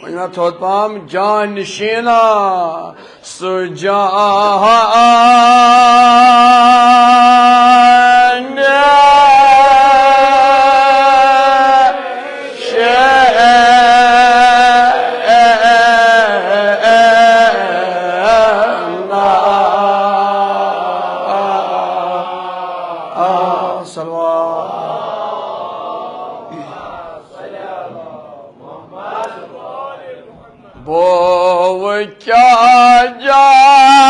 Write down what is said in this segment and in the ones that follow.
वह थोत पाम जान निशीना सुजान वो क्या जान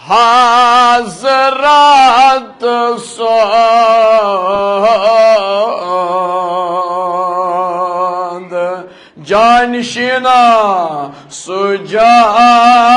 हज़रत सोंद जानशिना सुजान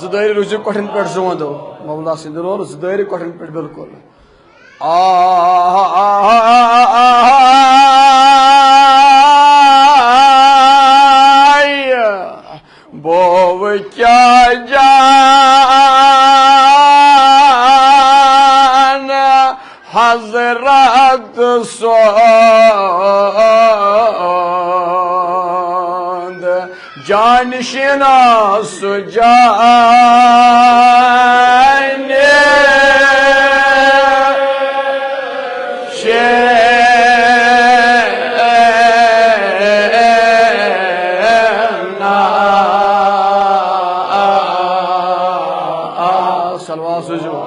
ज़दारी रुझु कठन पे जोंदो मौला सिंदरोर ज़दारी कठन पे बिल्कुल बोव क्या जान हज़रत सोंद जानशिना सुजान सलवा सुजो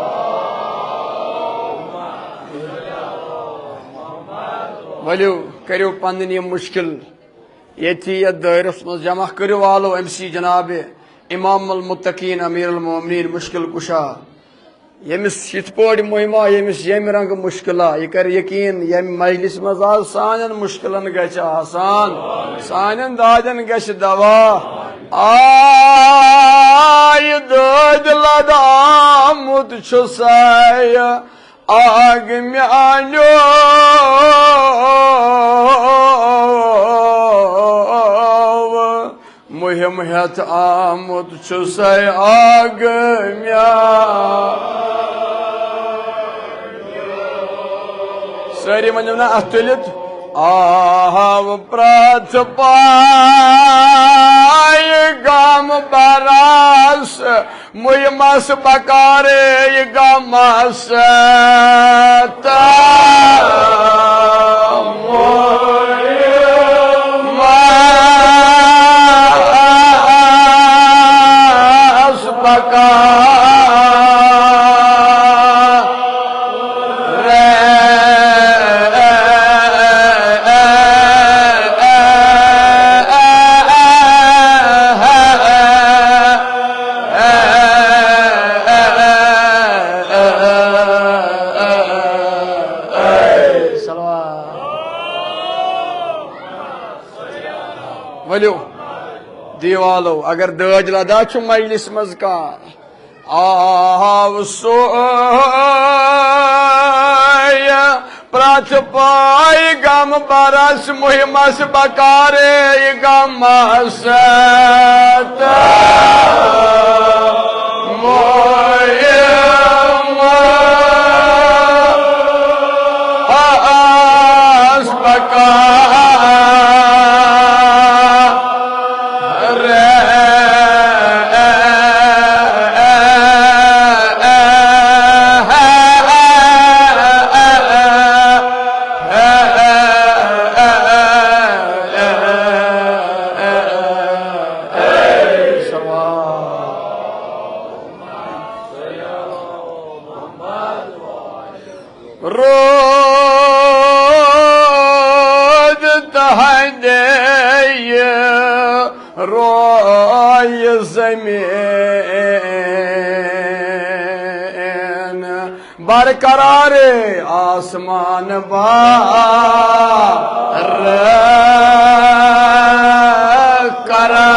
वलियो करो पन मुश्किल ये दायरस मज जमा करो वालो MC जनाब इमाम मुत्तकीन अमीर मोमिनीन मुश्किल कुशा यमिस यथ पौड़ मुहिमा यमिस यम रंग मुश्किला यह कर यकीन यम मजलिस मज आज सान मुश्किलन गछ आसान सान दादन गछ दवा आय दाद लदामुत छुसाय आग म्यानो मुहिम हेत आमुत छुसाय आग म्या सारी मंजमना अतुलित आव प्राथ पाय गाम बरास मुयमस बकारे गमस मुयमस वलियो दीवालो अगर दाज लदा छु मजलिस मज का आव सोय प्राथ पाय गम बरस मुहिमस बकारे गमस मुहिमस रोद तहदे रोय जमीन बरकरार आसमान बार करा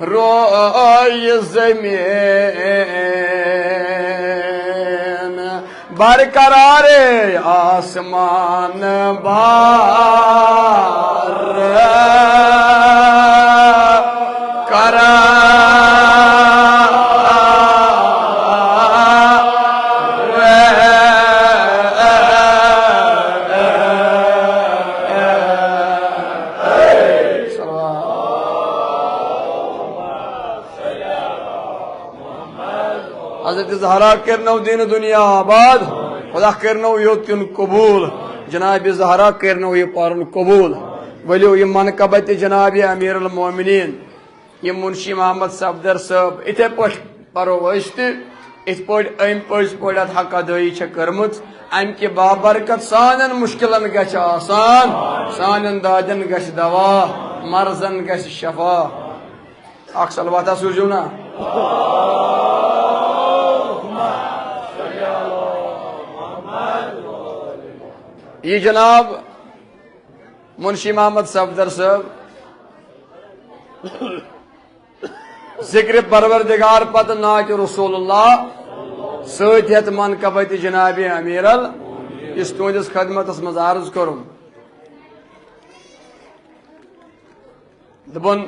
रोय ज़मीन बरकरार आसमान बार करा हज़रत ज़हरा करनो दिन दुनिया आबाद खुदा करनो योत कबूल जनाब ज़हरा करनो ये पारन कबूल वलियो ये मनकबत जनाब अमीर अल मोमिनीन ये मुंशी मोहम्मद सफदर साहब इथे पट परो इत पट अम पज पट हक अदाई कर्मत अम के बाबरकत सान मुश्किलन गछ आसान सान दादन गछ दवा मर्जन गछ शफा अख सलवाता सूझो ना ये जनाब मुंशी मोहम्मद सफदर साहब जिक्र परवरदिगार पत नाच रसूलुल्लाह सत मनकबत जनाब अमीरल इस तुंदिस खदमत मज अर्ज करुम दपन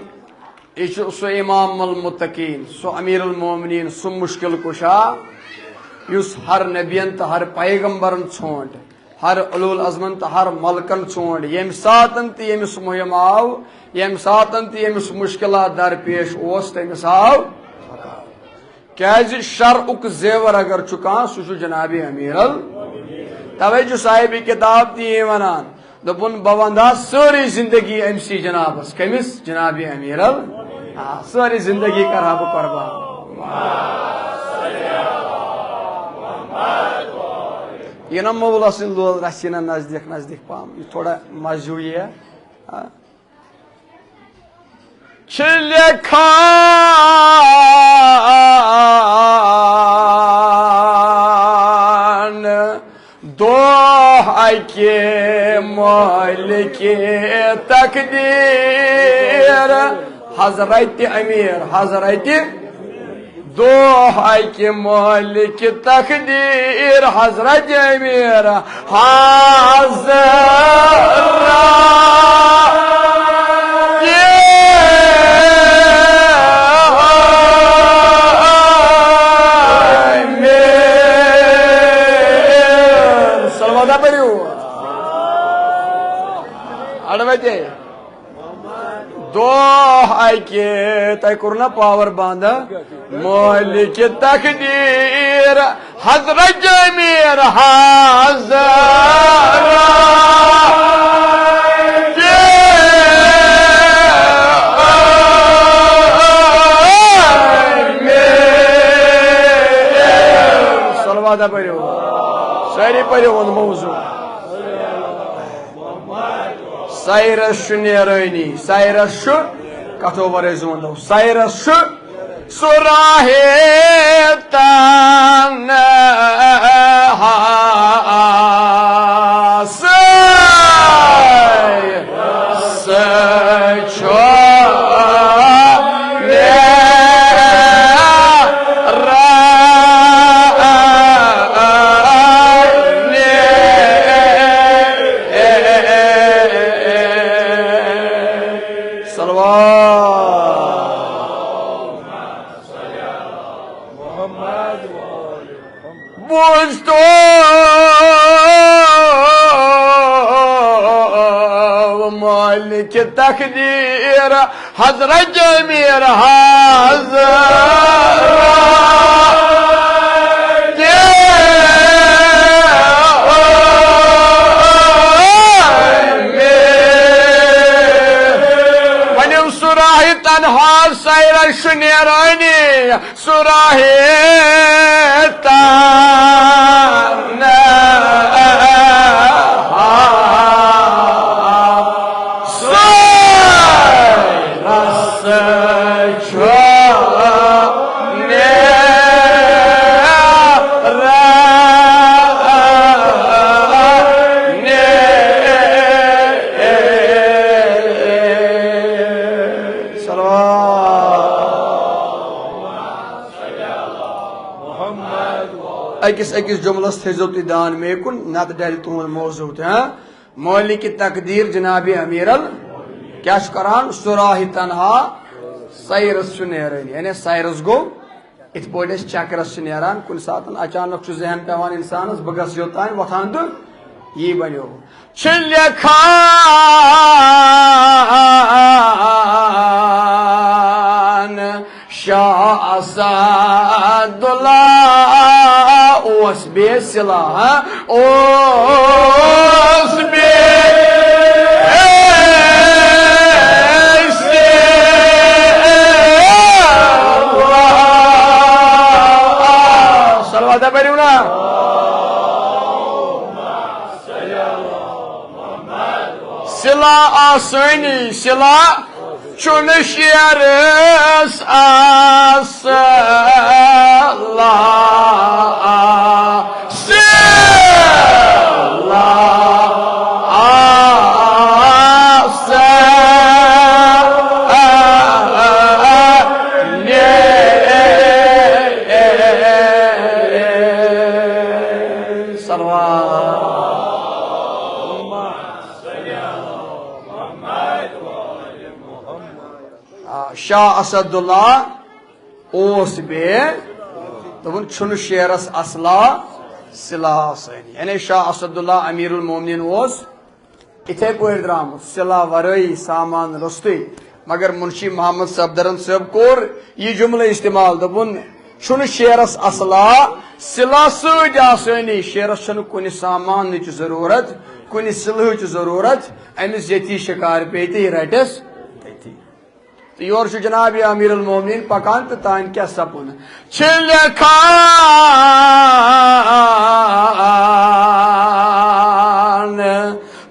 यह सो इमाम अल मुत्तकीन सो अमीर अल मोमिनीन सो मुश्किल कुशा युस हर नबियन तो हर पैगंबरन छोंट हर उलुल अज़मन तो हर मलकन छोड़ यम सातन तो यमिस मुहिम आव यम सातन तो यमिस मुश्किलात दरपेश ओस तमिस आव क्या शरउक जेवर अगर चुका सह जनाब अमीरल तवे साहिब किताब ती वनान दोपुन बह वंदा सारी जिंदगी अमसी जनाबस कमिस जनाब अमीरल सारी जिंदगी करहा बह कुर्बान ये ना मौला सिंह रसीना नजदीक नजदीक पाम ये थोड़ा मजहूई है खान दो के मालिके तकदीर हजरत अमीर हजरत दो के मालिक तकदीर हजरत अमीर सलवादा पड़ो अड़वते दो के तय कुरना पावर बांधा मालिक तकदीर हजरत अमीर सलवादा पड़ो सारी पड़ो वो मौजू साइरस नेरानी साइरस कथो वरज वो साइरस सुराहे तान मालिक तकदीर हजरत अमीर सैर शुनेरानी सुराहितान अकिस अकिस जुमलस थो तुम दान मे कुन नत डर तुद मौजू मौली की तकदीर जनाब अमीरल क्या करान सुराही तनहा सैरस नेरान यानी सैरस गो इत पे चक्रस नेरान कुन सात अचानक जहन पेवान इंसानस बह गस योतान वथान तो यी बनो खान शाह असदुल्ला ओस बेसिला ओस बे सलवात पढ़ू ना सिला आसनी सिला चुन शेरस आसला शाह असदुल्ला ओस बे दोपन छुन शेरस असला सिला सनी यानी शाह असदुल्ला अमीरुल मोमिनीन ओस इथे पे द्रामुत सिला वरई सामान रुस्तु मगर मुंशी मोहम्मद सफदरन साहब कोर यह जुमला इस्तेमाल दोपन छुन शेरस असला सिला सनी शेरस छुन कुन सामान जरूरत कुन सिलह जरूरत अमिस यती शिकार पे रटस योर जनाब अमीरुल मोमिनीन पकान तो तान क्या सपुन छिल खान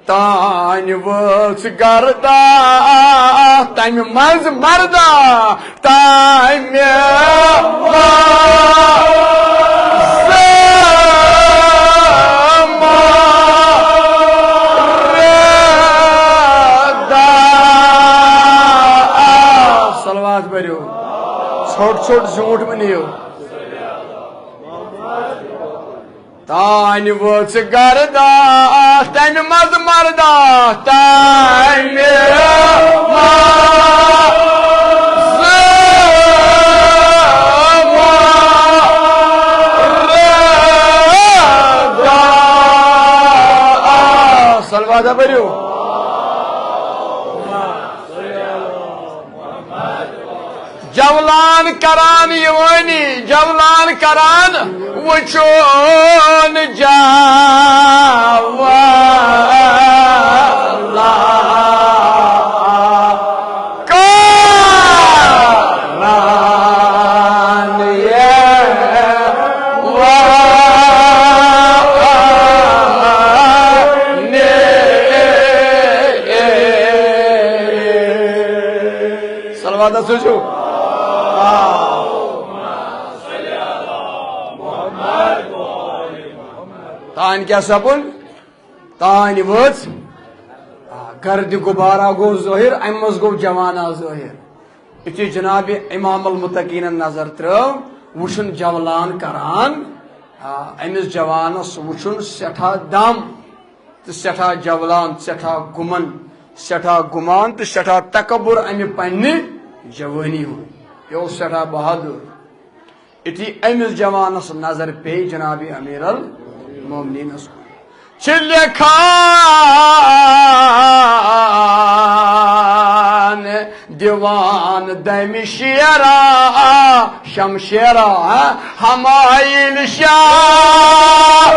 तान वस गर्दा तम मज मर्दा तम बरो छोट छोट झूठ बनियो तान वस गर्दा तम मज मर्दा तम सलवादा बरो जवलान करान यवानी जवलान करान वचोन जावला करान ये वाने सलवादा सोचो तान क्या सपुन तान वच गर्द गुबारा गो ज़ाहिर अमज गो जवाना ज़ाहिर इति जनाब इमाम अल मुत्तकीन नजर त्रव वुचुन जवलान करान अमिस जवानस वुचुन सेठा दम तो सेठा जवलान सेठा गुमन सेठा गुमान तो सेठा तकबुर अमि पन्ने जवानी हो यो सेठा बहादुर इति अमिस जवानस नजर पे जनाब अमीरुल मोमिनीन छिल खान दीवान दम शेरा Shamshera हमाइल Shah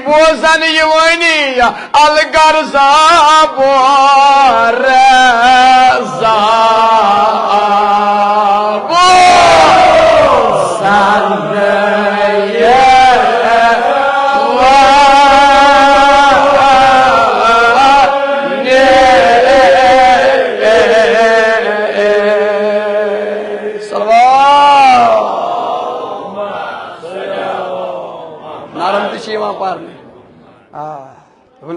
bozan yuvani al garza borza bozan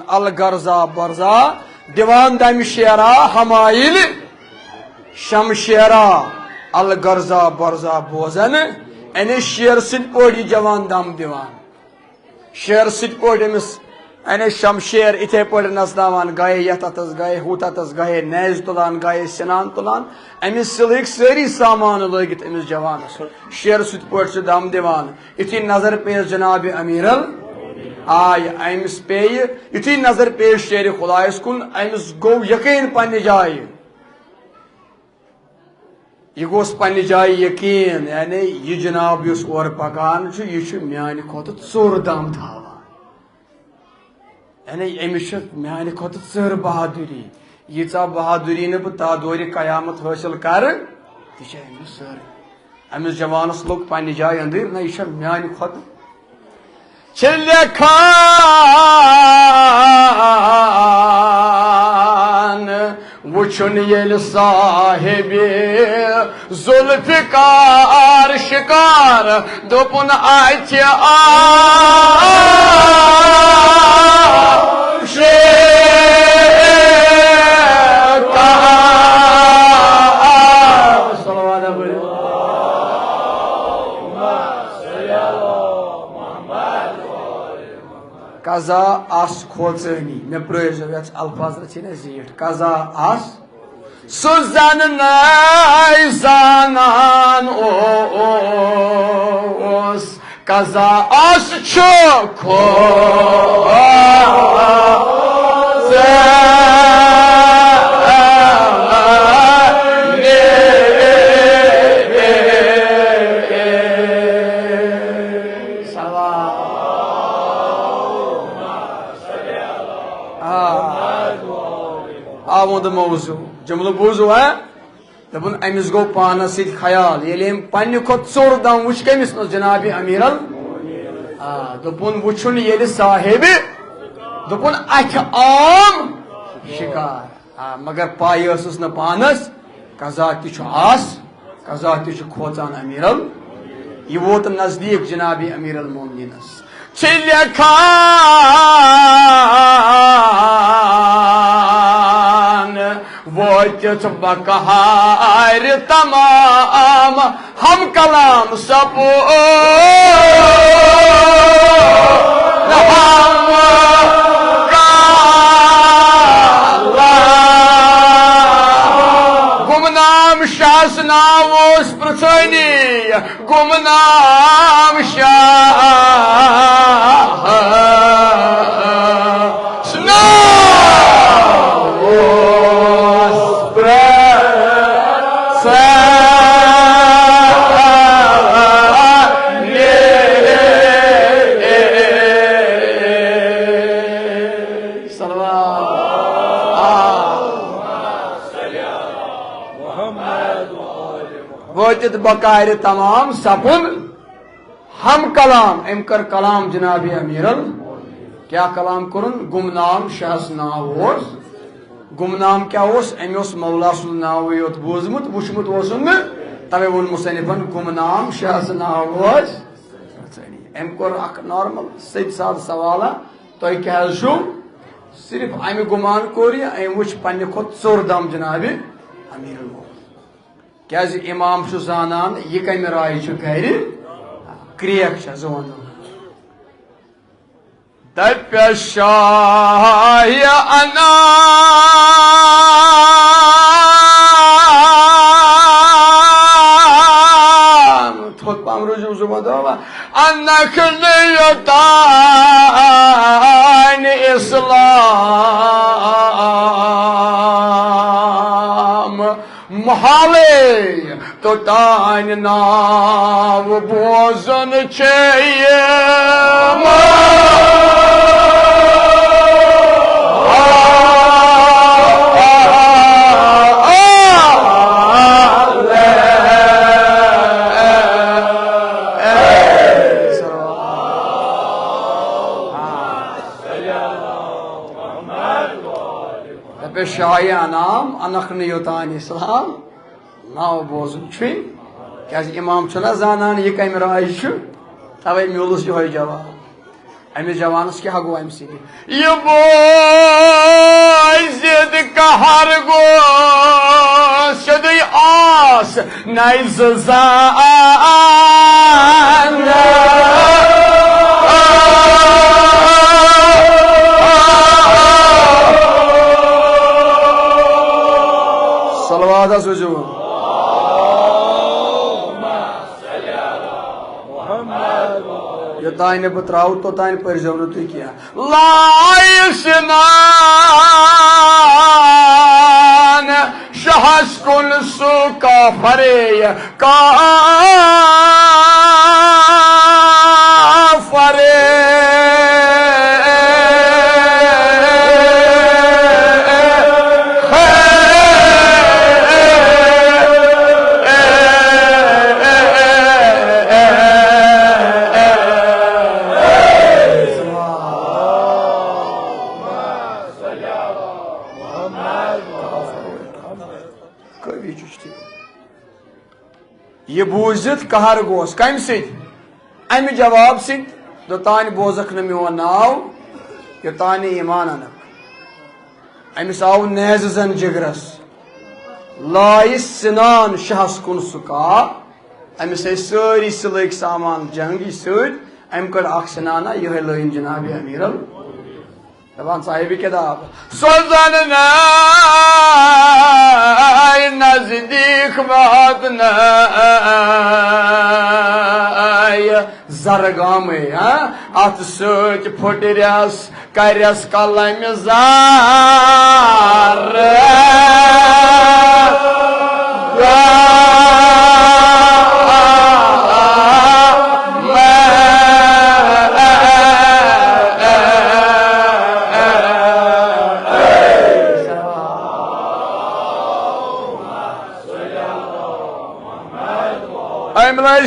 al garza barza divan damşera hamail şamşera al garza barza bozan ene şersit podi javan dam divan şersit podimiz ene şamşer ite podi nasdavan gaye yatatas gaye hutatas gaye nez tulan gaye sinan tulan emis silik seri samanı lagit emis javan şersit podi dam divan iti nazar pez Janabi Amiral Ay amis pey yuti nazar pesh sheri khudais kun amis go yakin panni jayi yigos panni jayi yakin yani ye janab yus or pakan chu yishu myani khot tsur dam thawa yani emis myani khot tsur bahaduri yitsa bahaduri ne bu ta dori kıyamet hasil kar tisha emis sir emis javanas log panni jayi andir na yishu myani khot Çille kan Vuçun yel sahibi Zulfikar şikar Dopun ayçi Kaza as khozani me projevet alfazla çine ziyet kaza as suzan nay zanan os kaza as çok Avonda mavzu. Cumhur bozu ha? Dabun emiz go pana sid khayal. Yelim panni kot sordan vuç kemis no Janabi Amiral. Dabun vuçun yeli sahibi. Dabun akam şikar. Magar payasız na panas. Kazati şu as. Kazati şu khozan Amiral. Yivot nazdik Janabi Amiral Mu'mininas. Çilyakan Voçet bakahar tamam Ham kalam sabu Ham kalam Gumnam şahsına vos prasani Gumnam şahsına Voçet bakayre tamam sapun हम कलाम एमकर कलाम जनाबी अमीरल क्या कलाम करन गुमनाम शहस नाव ओस गुमनाम क्या ओस Amos मौला सुल नाव योत बोजमुत वुशमुत ओसन तवे वोन मुसन्निफन गुमनाम शहस नाव ओस एमकर अक नॉर्मल सद साद सवाला तो क्या छु सिर्फ अमि गुमान कोरि एम वुच पन्ने खोत सोर दाम जनाबी अमीरल क्या इमाम छु जानान ये कम राय छु करि Kriyek şazonu. Depşaya anam. Totpam rujum zubadova. Anna kılıyordan İslam. Muhali. Totan nav bozan çeyim पे शाह अनाम अनखन योतान इस्लाम नाव बोजन क्या इमाम छुना जानान यह कम राय तवे मिलस यो जवाब अमिस जवानस क्या गो अम यह बोजिद कहर गो सद आस नई ज़ान सलवात सोजो योतान बह त्राव तोतान परजो न तुम क्या लायसनान शहस कुन सु काफरे काफरे यह बूजित कहर गोस कम अमि जवाब सोतान बोजक न मोन नाव योतान ईमान अनक अमिस आव नेज जन जिगरस लाइस सिनान शहस कुन सुका अमिस सारी सिलक सामान जंगी सद अम कड़ सिनाना यह लाइन जनाब अमीर दपान साहिब किताब सोजन नजदीक बात न जरगाम अत सत फुटरस करस कलम जार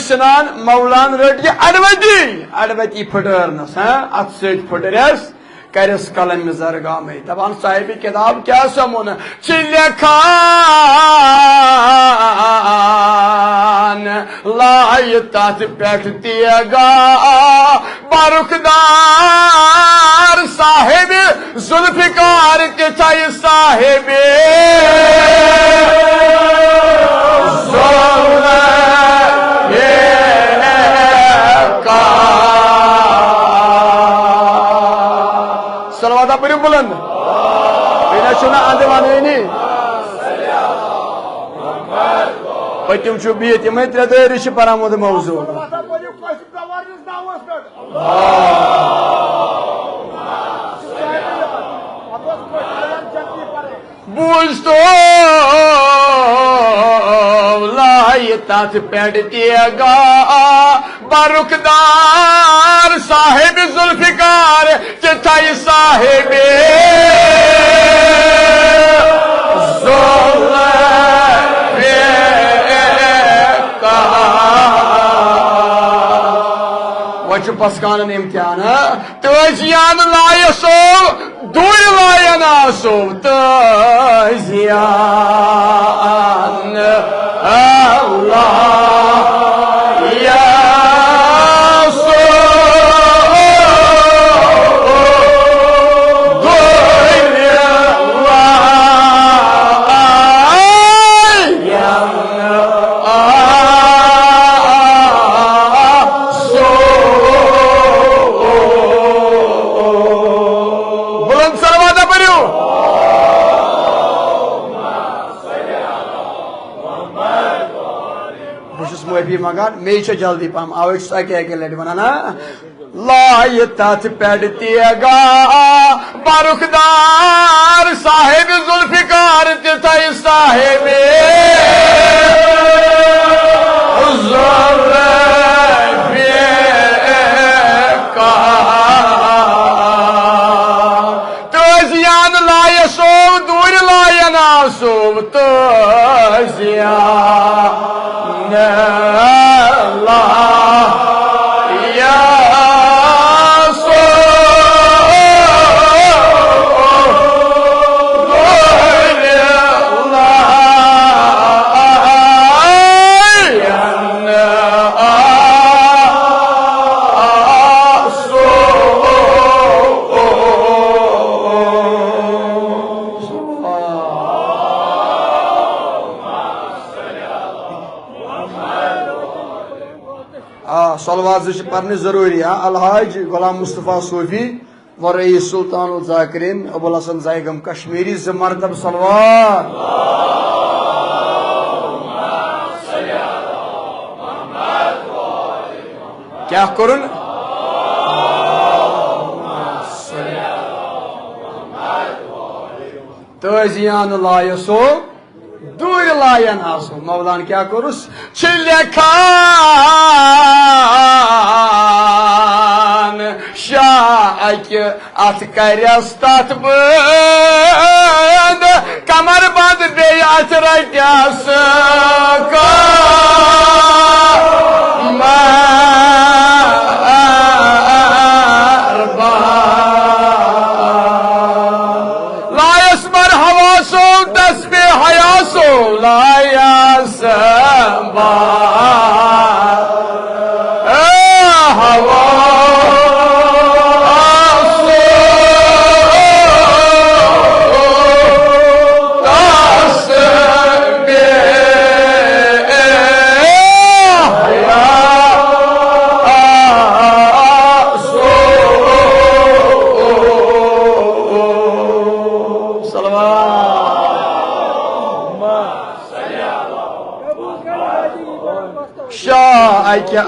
सनान मौलान रट यह अड़वती फुटरनस अत सुटरस करस कलम जरगाम दपान साहिब किताब क्या समोन चिल्खान लाय तथ पे तेगा बारुखदार साहिब जुल्फिकार के साहिब सलवाता पर बुलंद अंदवानी पतिम बिहत यम त्रे दर परामद मौजू बूझ तो लाय तथ पे तेगा बारुखदार साहिब जुल्फिकार चिठाई साहिब वह पसकान इम्तिहान तजियान लाय सो दूर लायन आसो तजियान मगान मे जल्दी पहम आवे अके लट वनाना लाय तथ पे तेगा बारुखदार साहिब जुल्फिकार तिथई साहिब तजियान लाय सो दूर लायन आसो तजियान नमाज पढ़ने जरूरी है। अलहाज गुलाम मुस्तफ़ा सूफी व रईस सुल्तान ज़ाकिरीन अबुल हसन ज़ायगम कश्मीरी ज़ मरतब सलवात। क्या करुन तजियान लायसो दूर लायन आसो। मौलान क्या करुस छिलखान शाह अत करस तथ बंद कमर बंद बे अत रटस लायस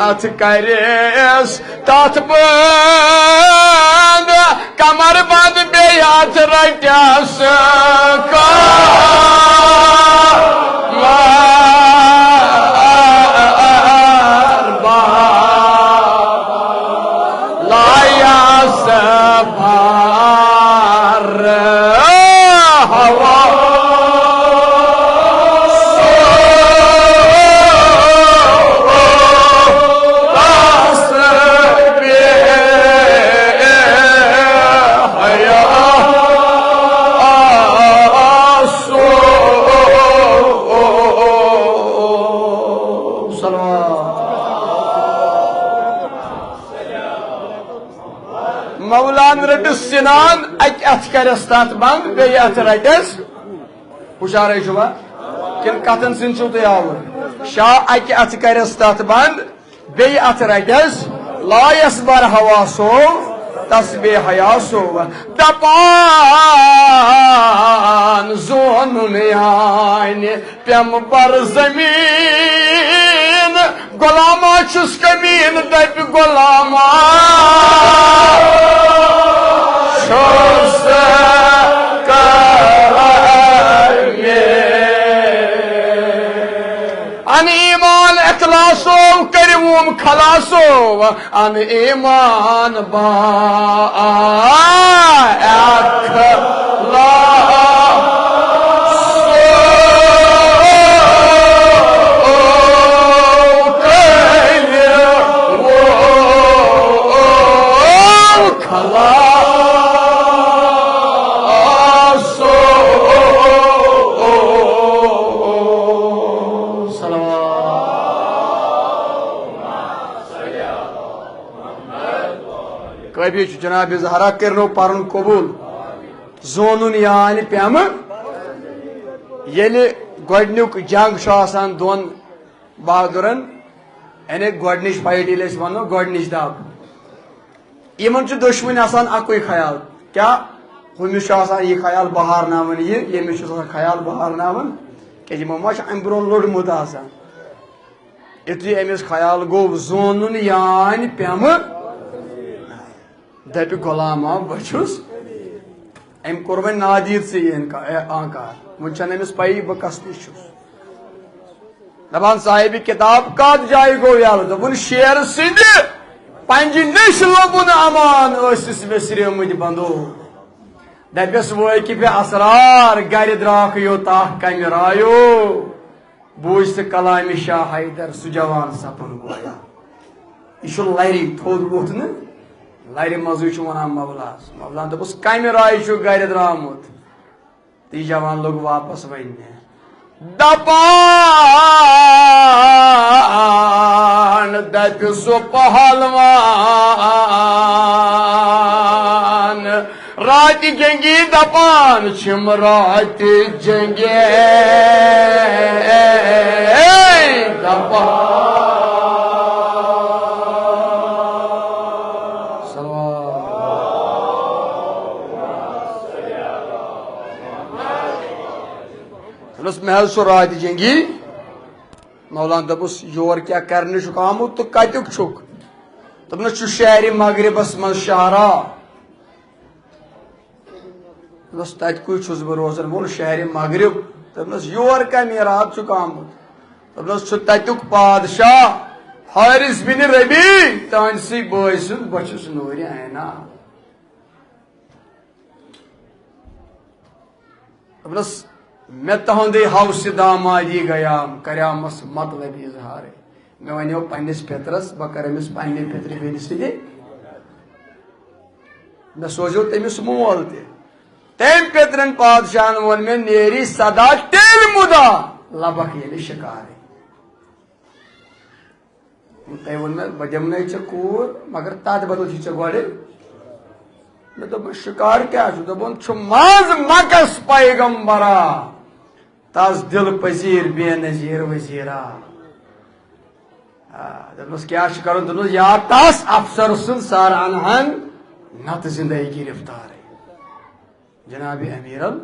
अत करस तथ बंद कमर बंद बे अत रटस लायस भार हवा मौलान रटस सिनान अत करस तथ बंद बे अत रटस हुशार शुबा किन कथन सिन तुह आवर शाह अत करस तथ बंद बे अत रटस लायस बर हवासो तस्बे हयासो दपान जोन पम बर जमीन गुलामा छुस कमीन दप गुलामा अन ईमान अखलासो करूम खलासो अन ईमान बा कभी जनाब जहरा करनो पर्न कबूल जोन यान पम ये गोडनुक जंग दोन बहादुरन यानी गोडनिश फाइट ये वो गोडनिश दब इन दुश्मन अकुई ख्याल क्या हमिस यह ख्याल बहारनावन यमिस ख्याल बहारनावन क्या मा अम ब्रो लोडमुत युथु अमिस ख्याल गो जोन यान पम दप गुलामा बहुस अम कोर वो नादीर से आकार वह अमिस पई बह कस नश दपान साहिब किताब कत जाय गो यल दोपन शेर सिंध पंज नश लोबुन अमान वेसरमुत बंदो दपस वाकिफ असरार गर द्राक यो ताह कम रायो बूझ कलाम शाह हैदर सु जवान सपन गोया यह लरि थोद वोथ न लरि मजु वन मवलास मवलान दोपस कम राय गर द्रामुत तो जवान लोग वापस वन दपान दप सो पहलवान रात जंगी दपान छिम रात जंगे दपान दोनस महल सो रात जंगी मौलान दपुस योर क्या करने आमुत तो कत्युक छुक दोपनस शहर मगरिबस मज शहरा दोपनस तकुच बह रोजान वोल शहर मगरिब दोपनस योर क्या मीरात आमुत दोपनस तत्युक पादशाह हारिस बिन रबी तानसी बॉय सुन बचुस नूर ऐना दोपनस मे तुंदे हवस दामादी गयाम करामस मतलब इजहार मे वनो पन्निस पेतरस बह कर पन्ने पेतर बेन सि मे सोजो तमिस मोल तम पेतरन पादशाहन वोन मे नेरी सदा तेल मुदा लबक ये शिकार तय वो मे बह दिमन कूर मगर तथ बदल चे गोड़े मे दोप शिकार क्या दोपन मज मकस पैगम्बरा तस दिल पजीर बेनजीर वजीरा दोपस क्या कर या तस अफसर सुन सार अनहन नत जिंदगी गिरफ्तार जनाब अमीरल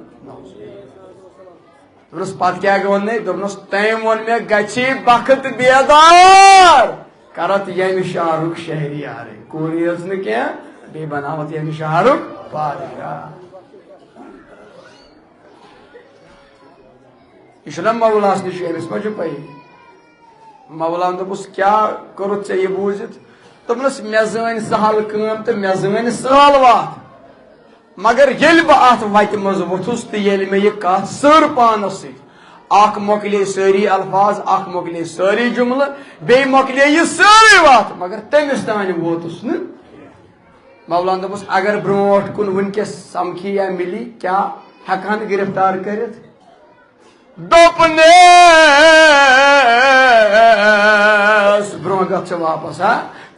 दोपस पत क्या वन दोपस तम वो मे गि बखत बेदार करत यम शाहरुख शहरियार कूरियस न क्या बे बनावत यम शाहरुख बादशाह यह मौलास नश अमिस मा पे मौलान दोपस क्या कोरुत ये बूजित दोपनस मे जन सहल कम तो मे जन साल वात मगर ये बह अत वत मज वोथुस तो ये मे यह कत सर पानस सख मोकले सारी अल्फाज मोकले सारी जुमल बे मोकले यह सारी वत मगर तमिस तान वोतुस न मौलान दोपस अगर ब्रोट कुन वनकस समखी या मिली क्या हेकान गिरफ्तार करित दोपनेस ब्रो गछ वापस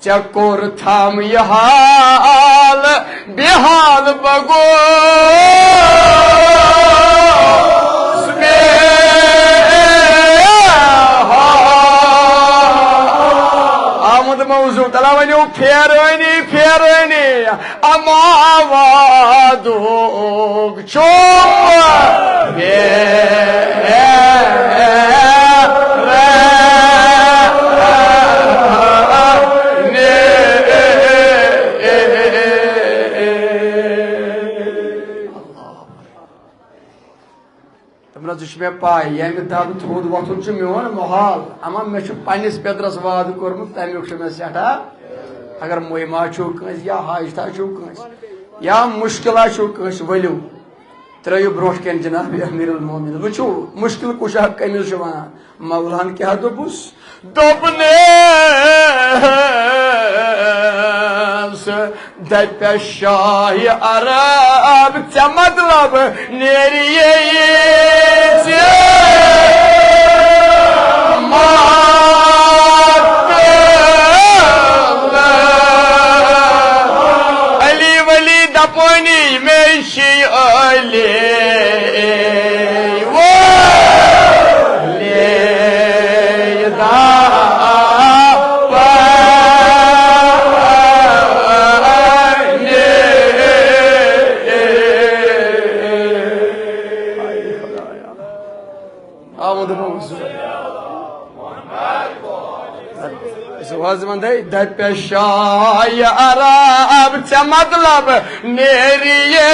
चे कोर थम यह हाल बेहाल बगो आमद मौजू तला वनो फेरनी फेरनी अमावादोग चोप मे पाई यम दब थोद वोथुन मोन मोहाल अमा मे पन्निस पेतरस वाद कोर्मुत तमिक मे सठा अगर मोहमा छो कस या हाजता छो कस या मुश्किला छो कस वलियो त्रो ब्रोह कन जनाब अमीरुल मोमिन वो मुश्किल कुशा कमिस वन मौलान क्या दोपुस दोपने दप शाह अरब च मतलब नेरिए अली वली दपोनी में शी अली वो ले दप शाह अरब च मतलब नेरिए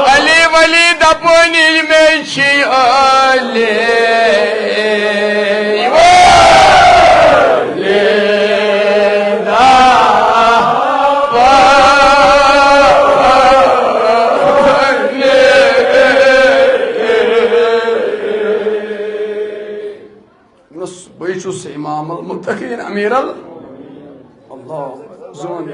अली वली दपोनी में शी अली इमाम मुत्तकीन अमीरल अल्लाह जोन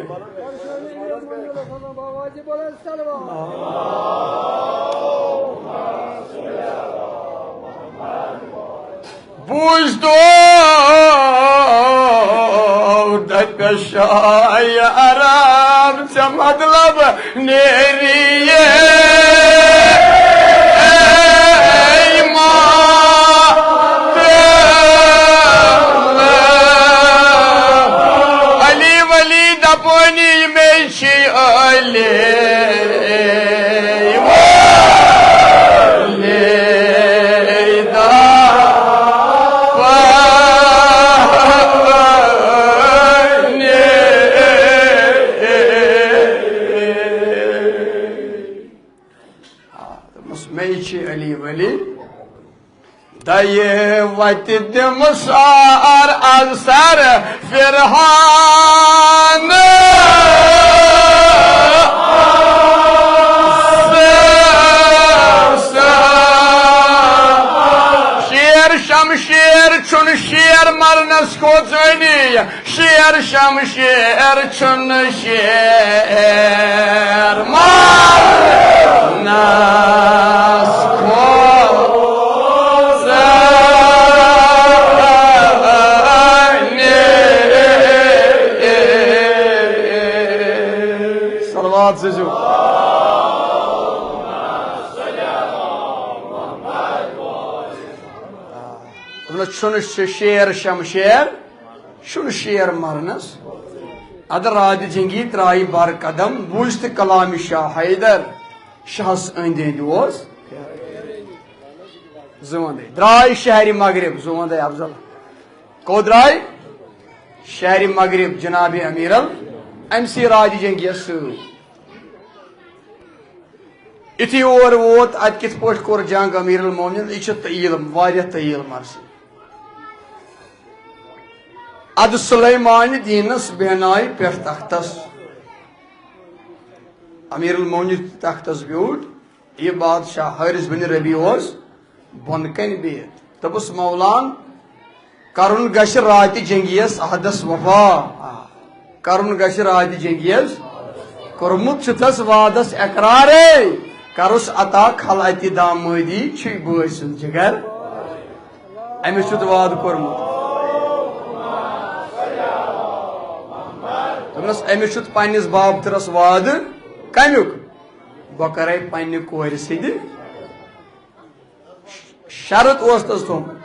बूझ दो दप शाह अरब से मतलब नेरिए वली वली दये वत दिमसार अवसर फिरहान शमशेर छुन शेर मरनस को चनी शेर शमशेर छुन शेर मरनस को सलवात से जो छुन शेर शमशेर शुन शेर मरनस अद राज जंगी त्राई बार कदम बुझ तो कलाम शाह हैदर शाहस अंद जुवंद द्राय शहरी मगरब जुवंद अफजल को द्राय शहरी मगरब जनाब अमीरल अमसी राज जंगी इथी और वोत अत कित पोट कोर जंग अमीरुल मोमिनीन यह तयील वारिया तयील मरसी अद सुलेमान दीनस बेनाय पे तख्तस अमीरुल मोमिनीन तख्तस ब्यूट यह बादशाह हारिस बिन रबी बोन कन बित तबस मौलान करुन गश रात जंगियस अहदस वफा करुन गश रात जंगियस कर्मुत तस वादस इकरारे करुस अता खल अति दामदी बय सुन जिगर अमिस वाद कोर्मुत अमिस पन्निस बाबतरस वाद कमुक बह कर पन्ने कोर सिद शरत तस थोमुत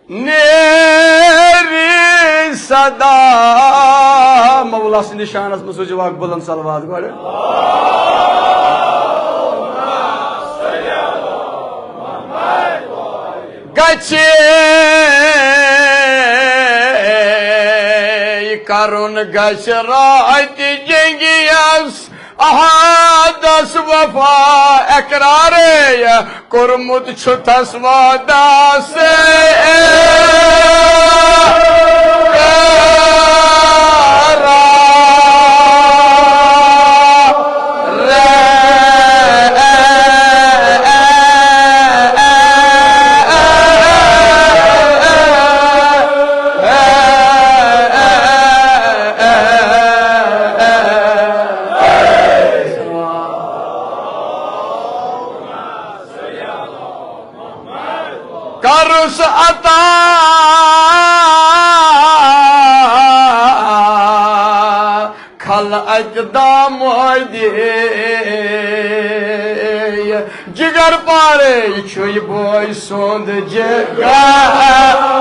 नेरी सदा मौला सद शानस में सोचो बुलंद सलवात गो गचे करुन गश रात जंगियस अहादस वफा इकरारे कुरमुत छुतस वादा से करस अता खल अजदाम जिगर पारे छुई बोय सोंद जिगर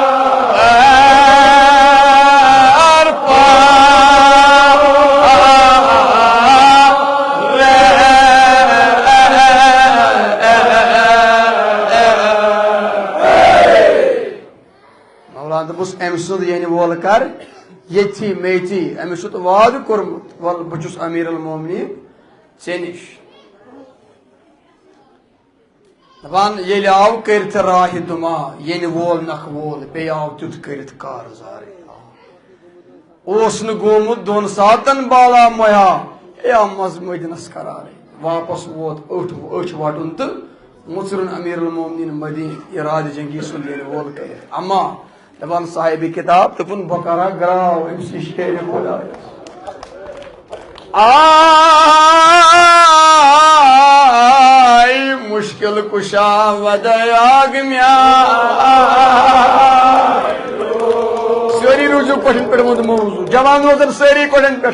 दोस अमि सुद यन वोल कर ये मेथी अमिस वाद कोर्मुत वल बहुस अमीरुल मोमिनीन ऐ निश दपान ये आव कर राह दुमा यन वोल नख वोल बे आव तुत कर कारजार गोमुत दोन सातन बाला मोया ए मज मदीनस करारे वापस वोत अठ वटुन तो मुचरुन अमीरुल मोमिनीन मदीन इराद जंगी सुन यन वोल कर अम्मा दपान साहिब किताब तपुन बकरा ग्राव अमसी शेर खुदा आई मुश्किल कुशा वदयाग म्या सारी रूजू कोठन पे मौजू जवान रोजन सारी कोठन पे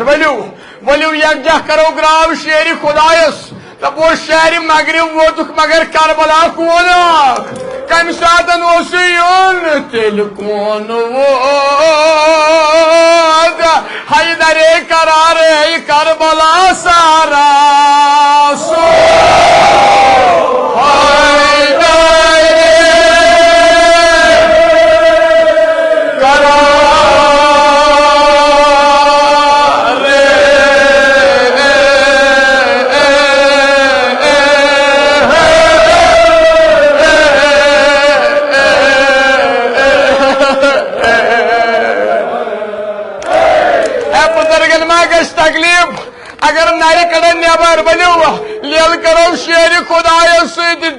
वलू यकजा करो ग्राव शेर खुदायस तब वो शहर मगरब वोतुक मगर करबला कौन कम सातन तेल कौन वो हैदरे करारे करबला सारा सो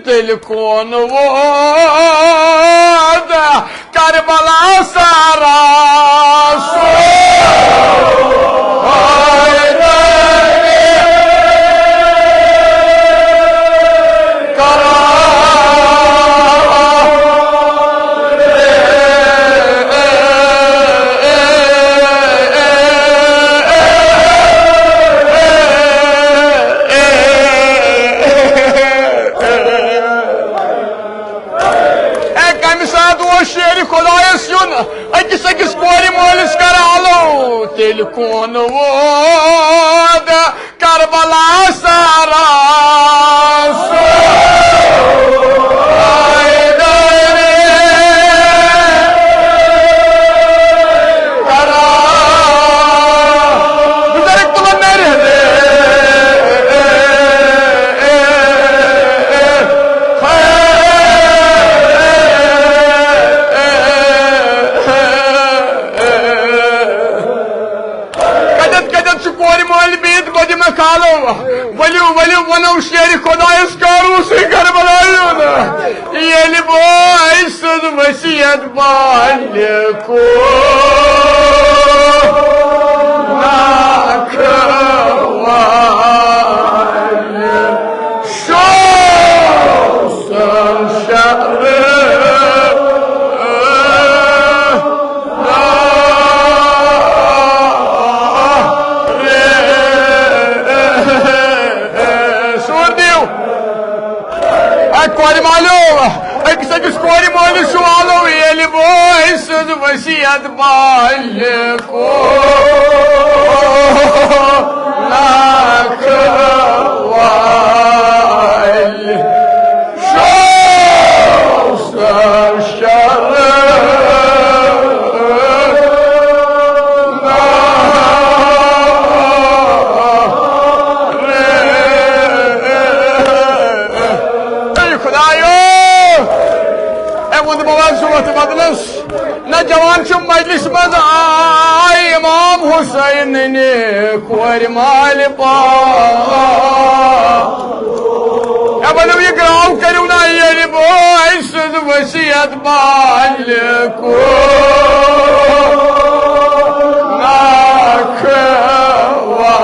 तेल कौन वोद करबला सारा अकिस कोर मोलिस कर आलो तेल कौन वोद करबला सारा वलियो वलियो वनो शेर खुदायस कारू से घर बनायो ना ये लिबो ऐसद वसीयत बाल को नाखवाल शो संशर कोर मालो अकिस कोर मोल सुवालो ये बोय सद वसीयत बाल को नाखवाल शो संशर न जवान मजलिस मज आय इमाम हुसैन ने कोर माल पा बनो यह ग्राव करू ना ये बोय सद वसीयत बाल को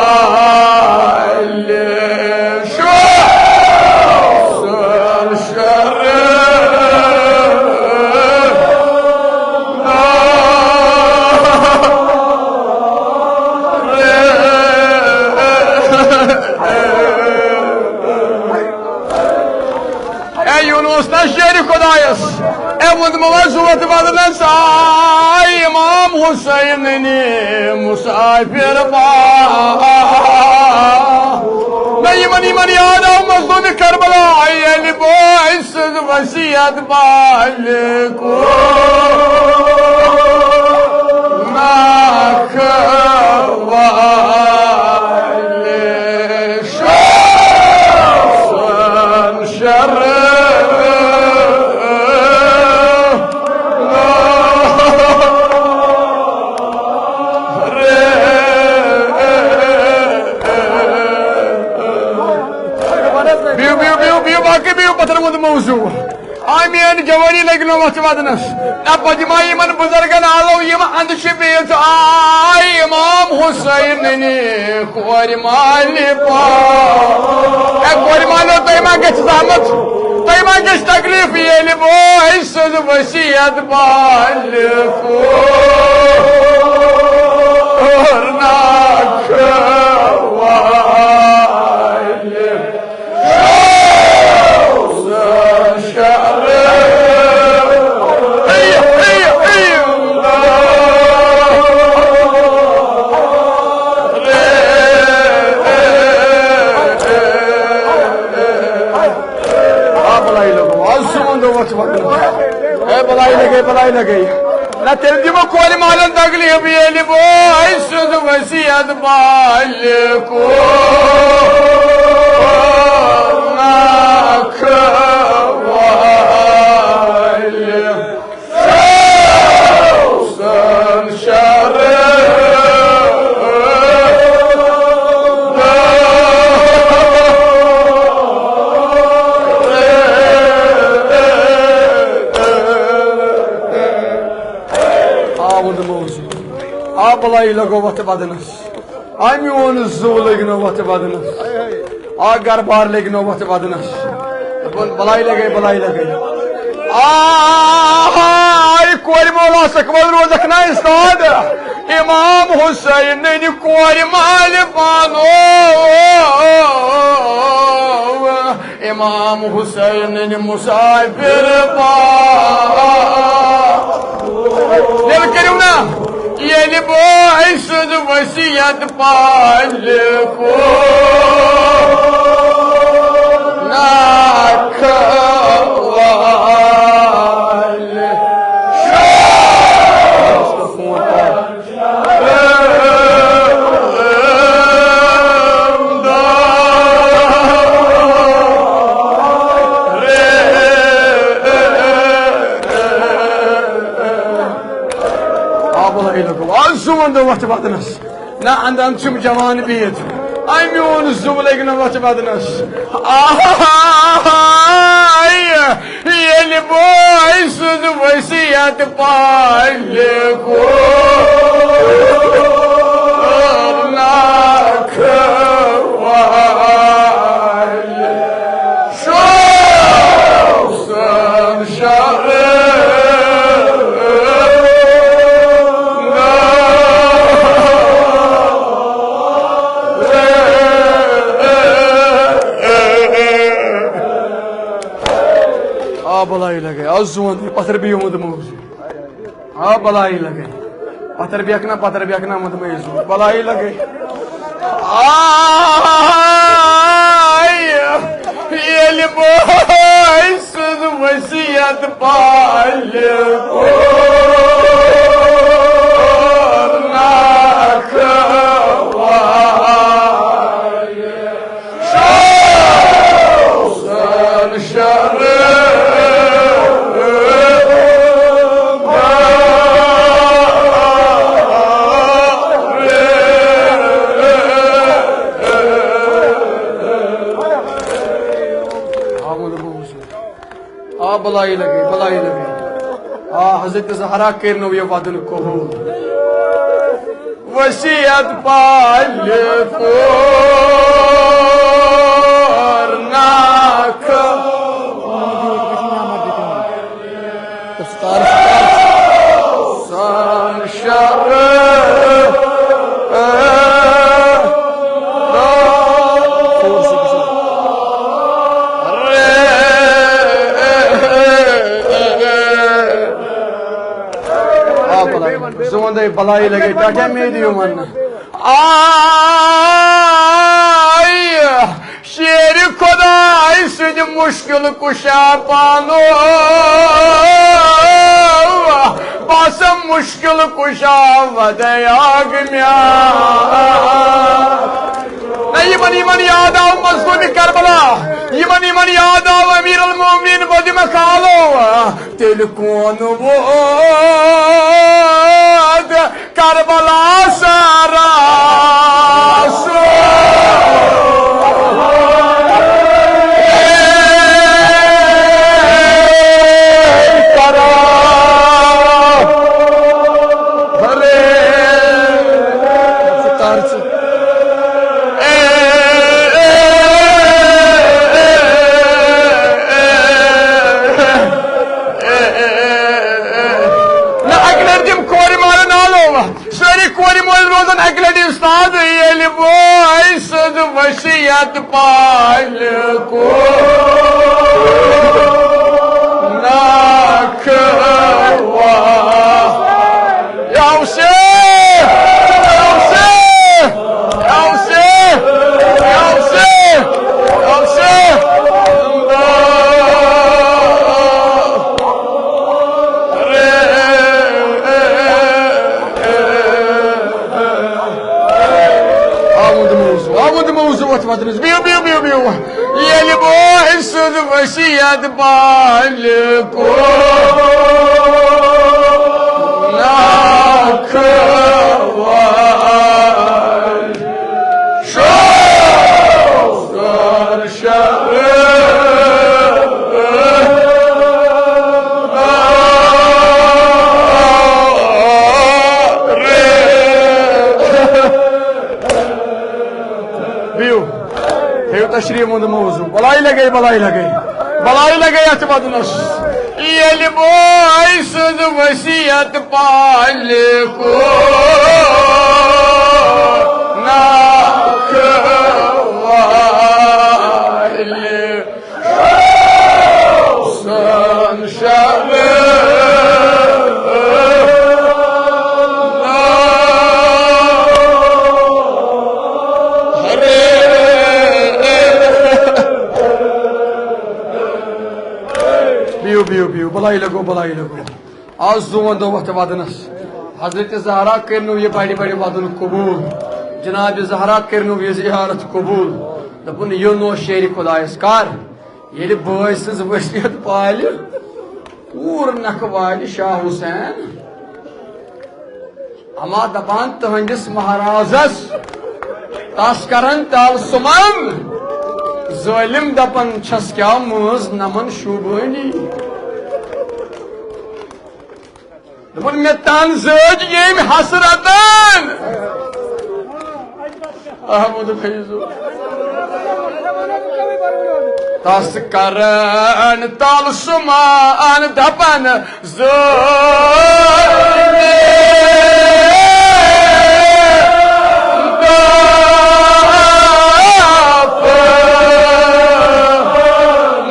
नाखवाल शो संशर शेर खुदायस मवजूत बदलस आय इमाम हुसैन ने मुसाफिर मन याद आओ मजलूम करबला ये बोय सद वसीयत बाल को नाखवाल शो संशर मौजू आमीन जवानी लगनो वत वदनस अब बजमाई मन बुजुर्गन आलो यम अंद बेत आय इमाम हुसैन ने कोर माल पा कोर मालो तैमा गछ जहमत तैमा गछ तकलीफ ये बोय सद वसीयत बाल को नाखवाल बलाई लगे न तेल दिमो कोर मालन तगली ये बोय सद वसीयत बाल को नाखवाल शो संशर आ बलाई लगो वत बदनस आ मोन जू लगनो वत बदनस आ घर बार लगनो वत बदनस बलाई लगे आई कोर मौला सकवल रोजक ना इस्ताद इमाम हुसैन ने कोर माल पानो इमाम हुसैन ने मुसाफिर पा दिल करू ना ये बोई सुद वसीयत पाल को ना वत बदनस ना अंदन चुम जवान बीत आई मोन जुम लगन वत बदनस ये बोई सुद वसीयत पाल को बलाई लगे अजुन पत्थर भी मत मूज हाँ बलाई लगे पत्थर भी मत मूज बलाई लगे ये बोई सुद वसीयत पाल को बलाई लगे हजरत ज़हरा के नबी वादन को वसीयत पाल को नाख बलाई लगे टाटा में दियो मन शेर खुदा सुज मुश्किल कुशा पानो बस मुश्किल कुशा वदयाग म्या यमन याद आओ मजलूम करबला यमन याद आओ अमीर अल मोमिनीन बदि मकालो तेल कौन वो करबला सारा वसीयत पाल को नाख ये बोई सुद वसीयत पाल को नाख रे तशरीफ मुंद मौजू बलाई लगे अत बदनस ये बोय सुद वसीयत पाल को ना बलाई लगो आज दोन दो वक्त वदनस हजरत ज़हरा करनो ये बड़े बड़े वदन कबूल जनाब ज़हरा करनो ये ज़ियारत कबूल दपुन यो नो शेर खुदायस कार ये बोय सज वसीयत पाल पूर नख वाल शाह हुसैन अमा दपान तुहंदिस महाराजस तस करन ताल सुमन जालिम दपन छस क्या मज नमन शुबानी दपन मे तन जज येम हसरतन अहमद फैजू तस करन ताल सुमान दपन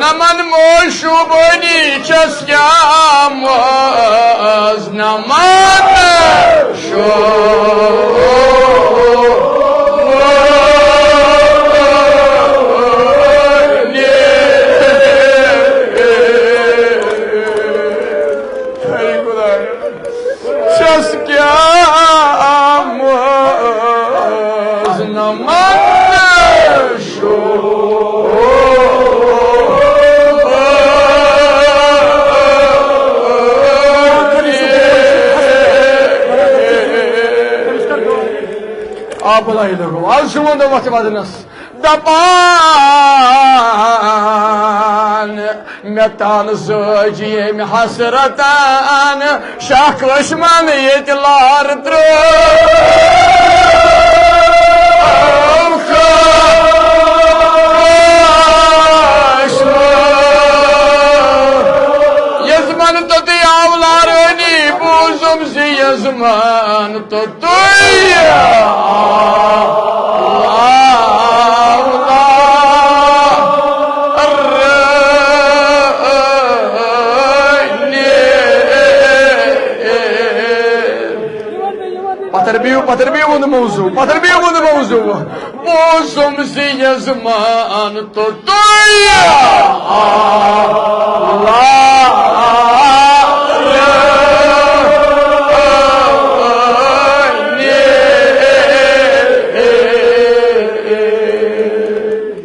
नमन मोशुबनी चस्यामज नमन शो बलाई लगो आज सुनो दो वक्त बदनस दपान मे तान सजिए में हसरतान शाह कशमन ये लार त्रो यजमान तो आवलारनी बूजुम से यजमान तो Paterbiu mauzu bozum si yazman to toya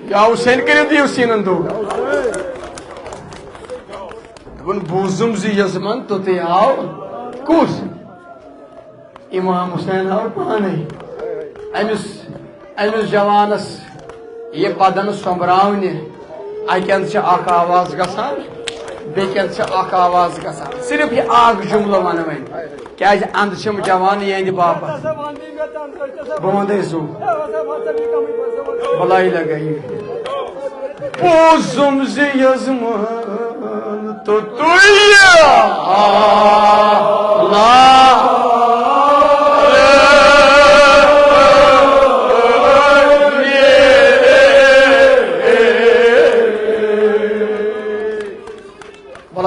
ya Hüseyin kere diyor senin do bun bozum si yazman to toya kus इमाम हुसैन और पाने अमिस जवानस ये बदन सोमरावने अकन आवाज गसान बेकन आवाज गसान सिर्फ ये आग जुमलो वन वन क्या अंद जवान ये बापत बह वंदे सू बलाई लगाई पोजुम से यजमान तो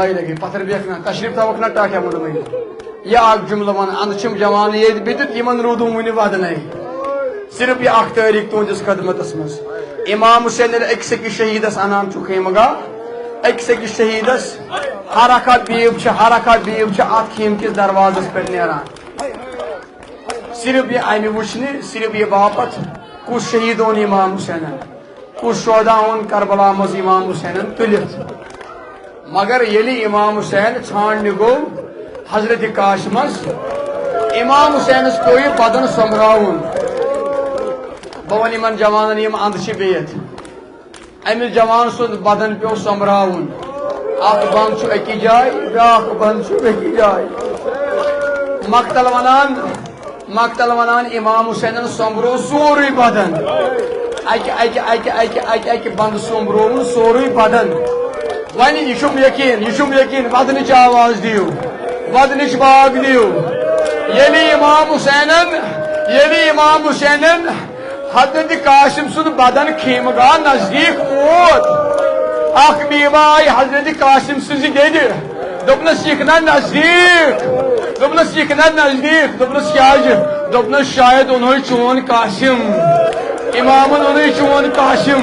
लगे पत्थर बेखना तशरीफ तवकना टाक्या मुन यह आग जुमल वन अंदम जवान ये बित इन रूद वन वद नहीं सिर्फ यह तारीख तुंदिस खदमतस मज इमाम हुसैन अक्स शहीदस अनान खेमगा अक्स शहीदस हर बीब खीम किस दरवाजस पे नान सिर्फ यह अमि वुचने सिर्फ यह बापत कुछ शहीद ओन इमाम हुसैन कुछ शोदा ओन करबला मज इमाम हुसैन तुलित मगर यली इमाम हुसैन छान गो हजरत काश मज इमाम हुसैन को बदन सोमरावन बवन इन जवान अंद बेत अमिस जवान सुंद बदन पे सोमरावन अख बंद अकी जाय ब्या बंद अकी जाय मकतल वनान इमाम हुसैन सोमरो सोरे बदन अकि बंद सोम्ब्रोन सोरे बदन वन यह यकीन वदन आवाज दियो वदन बाग दियो इमाम हुसैन हजरत कासिम सुन बदन खेमगा नजदीक वोत अख बीमाई हजरत कासिम सज गे दोपनस यह नजदीक दोपनस शायद ओन चोन कासिम इमामन ओन चोन कासिम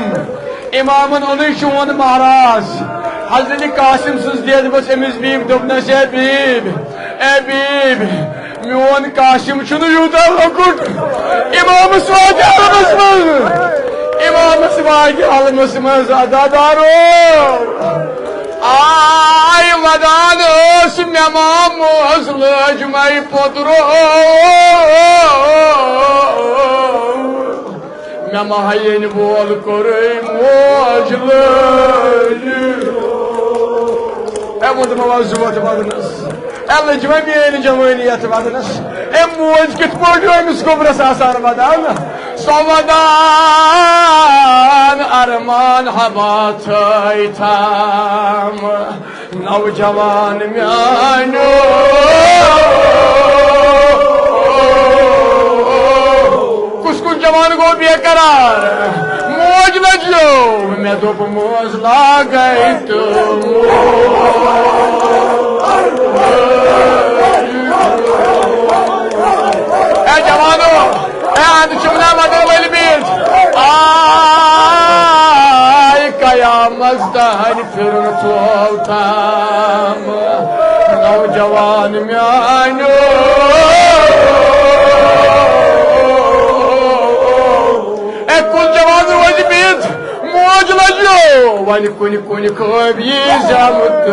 इमामन ओन चोन महाराज हजरत कासिम सज देद बस अमिस बीब दोपनस ए बीब मोन कासिम यूता लकुट इमामस वाज अलमस मज अदादारो आय वदान मे मोज लज मई पोतरो मे महन बोल कोर मोज लज वत वदनस लज मेन जवानी ये वदनस मोज कित अमिस गोबरस आसान वदान सो वदान अरमान हवा थाम नौजवान म्यानो कुछ जवान गो बेकरार मोज लजो मे दोप मोज लागई तो जवानो चुना मदर वल बीज आय कयामत दहन फिर थोल थाम नौजवान म्यानो कुल जवान वज बीज मोज लजो वन कुन खब जमत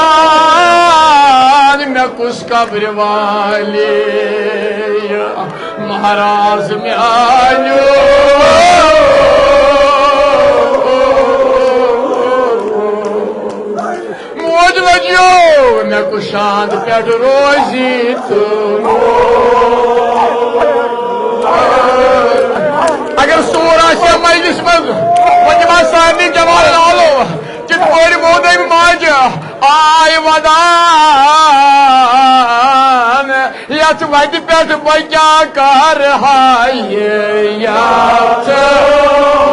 सवदान में कुछ कब्र वाले महाराज में आयो मोज लजो मैं कुछ शांत पेट रोजी तुम अगर सूरा से मजलिस मज वजमा सामने जवान आलो चित कोरी मोदे माज आय वदान यथ वत पेट बचा कर हाय यथ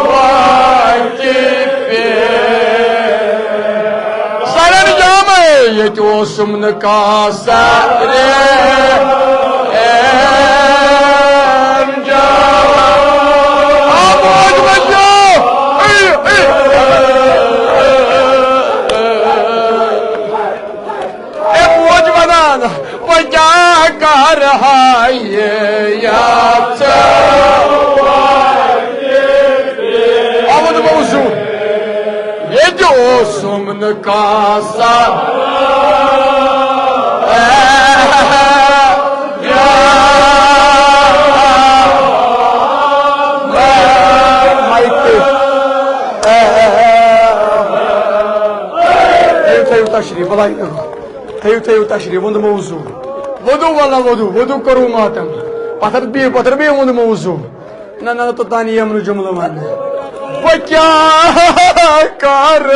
वत पे सरन जाम ये तो सुमन का सरे कर हाय अवध मौजू ये जो सुमन का सा तशरीफ थो तशरीफ वोन मौजू वधु वाला वधु करू मातम पथर भी वोन मौजू ना तो तानी यमन जुमल वन वो क्या कर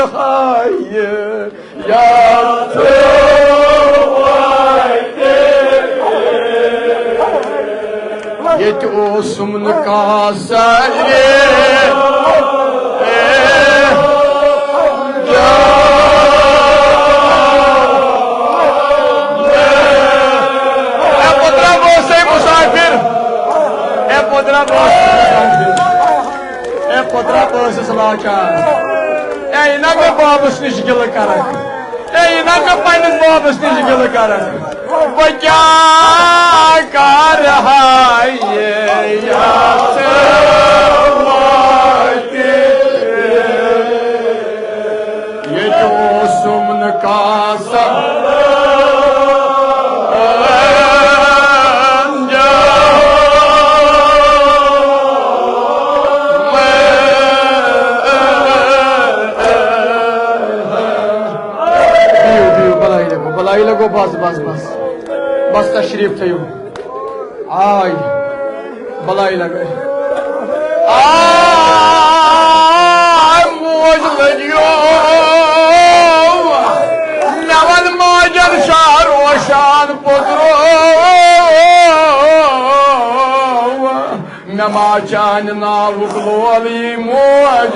ये तो सुमन का सरे पोतरा बस लाचार ना मे बाबस नश गिल कर ना मे पन्नस बाबस नश गिल कर वो क्या कर ये जो सुमन का सब तशरीफ थो आय बलाई लगे मोज लजो नवन माजर शाह रोशान पुत्रो नमा चान नावुक लोली मोज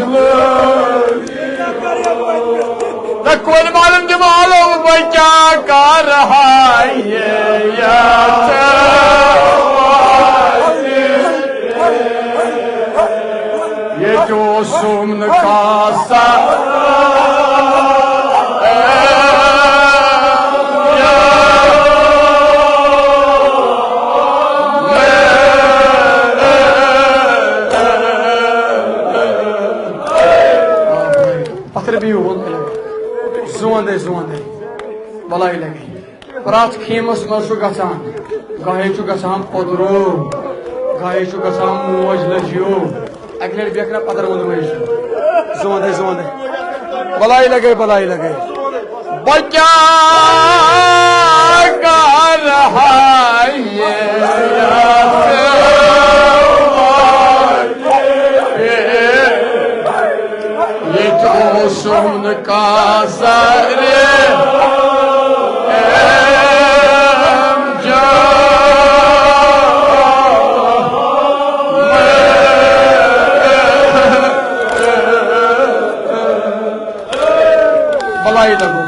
कोई मालूम जमालो बच्चा कर रहा ये जो सुमन का सा पत्थर भी जुंदे जुंदे बलाई लगे प्रात खीमस मज गसान गाय गसान पोदरो गाय गसान मोज लजियो अक लट बेखना पत्थर वो जुंदे जुंदे बलाई लगे बच्चा कर रहा ये जो सुन का सरे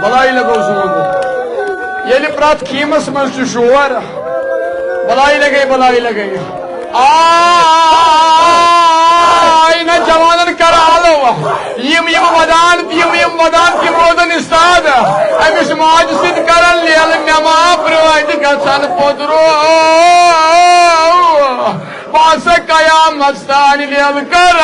बलाई लगो जुंद ये प्रात खीमस मज शोर बलाई लगे न जवान कर आलो यम वदान तम रोदन इस्ताद अमिस माज सिद कर लेल नमा प्रवाद गसान पोदरो पास कयामत तान लेल कर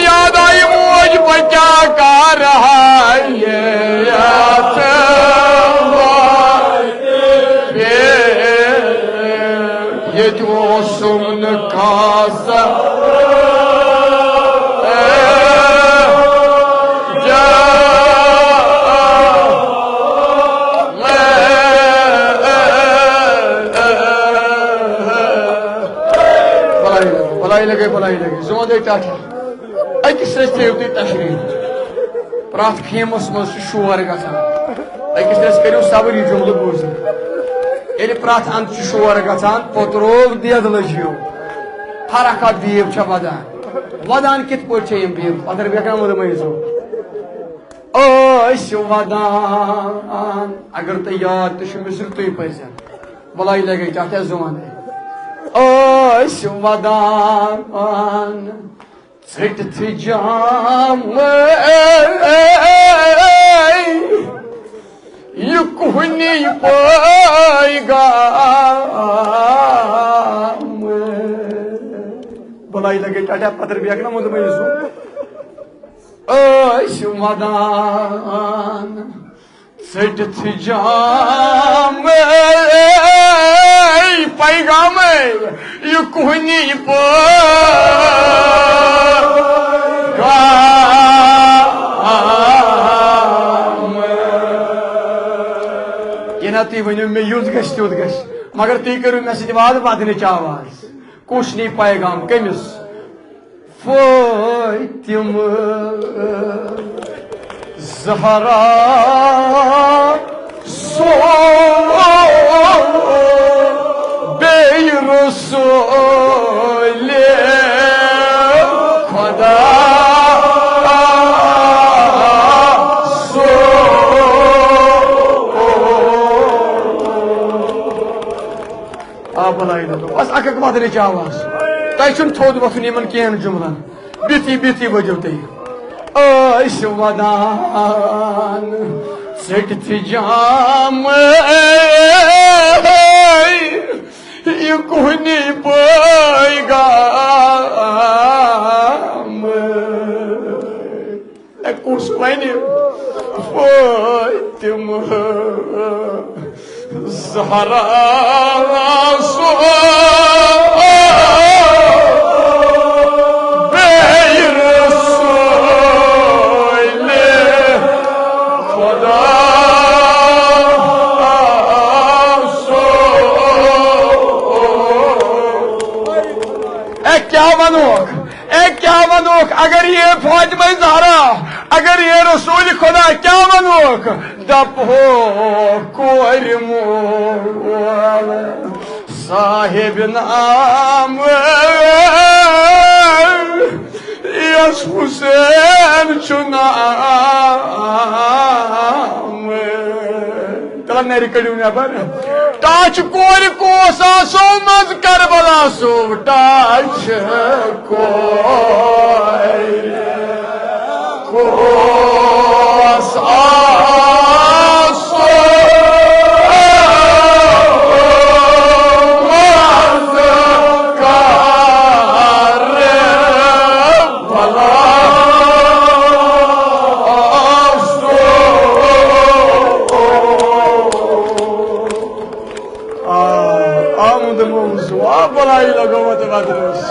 याद आई मोज बच्चा कर रहा ये जो सुन खास बलाई लगे जोदे टाठा अकिस थी तशरीफ प्रात खेमस मज शोर गसान अकिस करो सबर यह जुमल बोज ये प्रात अंत शोर गसान पोतरो देद लजियो हर अखा बीव वदान कित पे बीव पत्थर बेखना मुदमो वदान अगर तो याद तो मिसर तुम पजन बलाई लगे चाचा जुमाने वदान Zit jam yukuni paigam बलाई लगे टाटा पत्थर भी आखना मुझे मैं शुमादान zit jam paigam yukuni ती वनो मे युद्ध गश तुद गश मगर ती करू मे सद वदन आवाज कुछ नी पैगाम कमिस फातिम ज़हरा सो बे रसूल खुदा बस अक वदन आवाज तुम थोद वथुन इन कहन जुमलन बिथी बिथी वजो तुम वदान सटि जाम यह कुहनी पैगाम कुस वन फातिम ज़हरा वनोक अगर ये फातिमा ज़हरा अगर ये रसूल खुदा क्या वनोक दप हो कोर मोल साहिब नाम यस हुसैन चुनाम तला नेरी कड़ियों ने पर टाच कोर को सासों मज करबला सो टाच को सासों बलाई लगो मत बदरस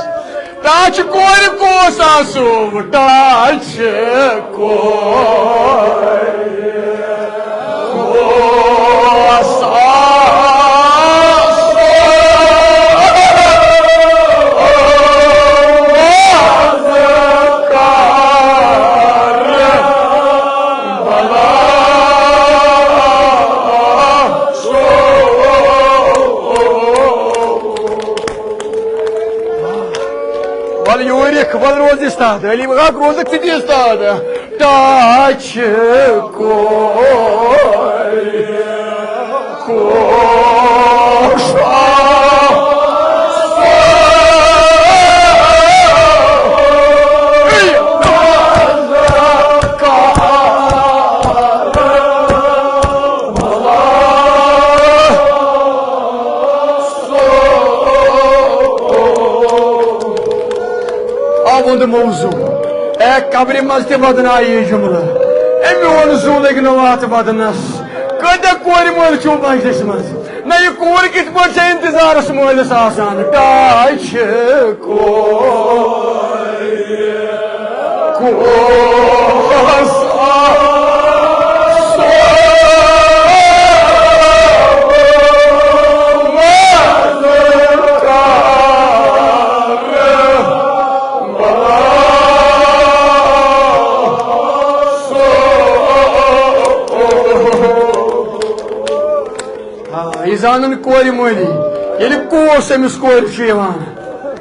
टाच कोर को सासू टाच को Qual roz estado? Ele vai roz que te estado. Taç mevzu. Kabri mazte badına iyi cümle. Emi onu zulek novatı badınız. Kada kori mol çok başlasınız. Ne kori kit boşa intizar smol sasan. Taç İzanın kori moli. Ele koşemiş kori şivan.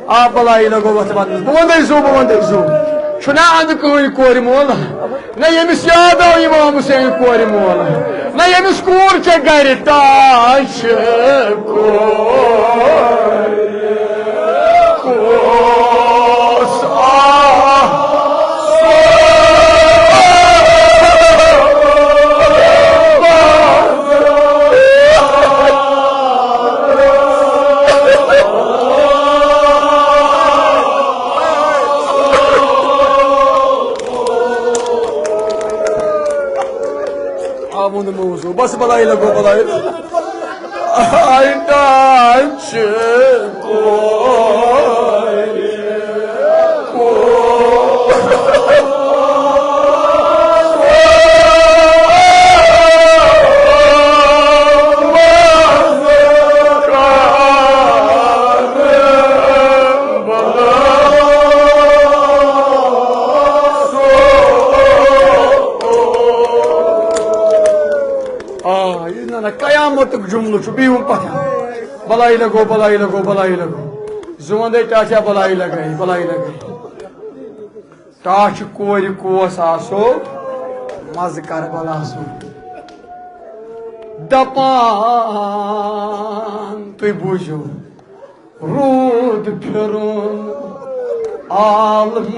Abalayla govat badınız. Bu anda izu. Şuna adı kori mola. Ne yemiş yada İmam Hüseyin kori mola. Ne yemiş kor ke gayri taş Bas balayla go balayla. Aydan kıyametlik cümle şu bir umpata. Balayla go. Zumanda taşa balayla gay. Taş kori ko saso mazkar balaso. Dapan tuy bujo. Rud pürün almaz.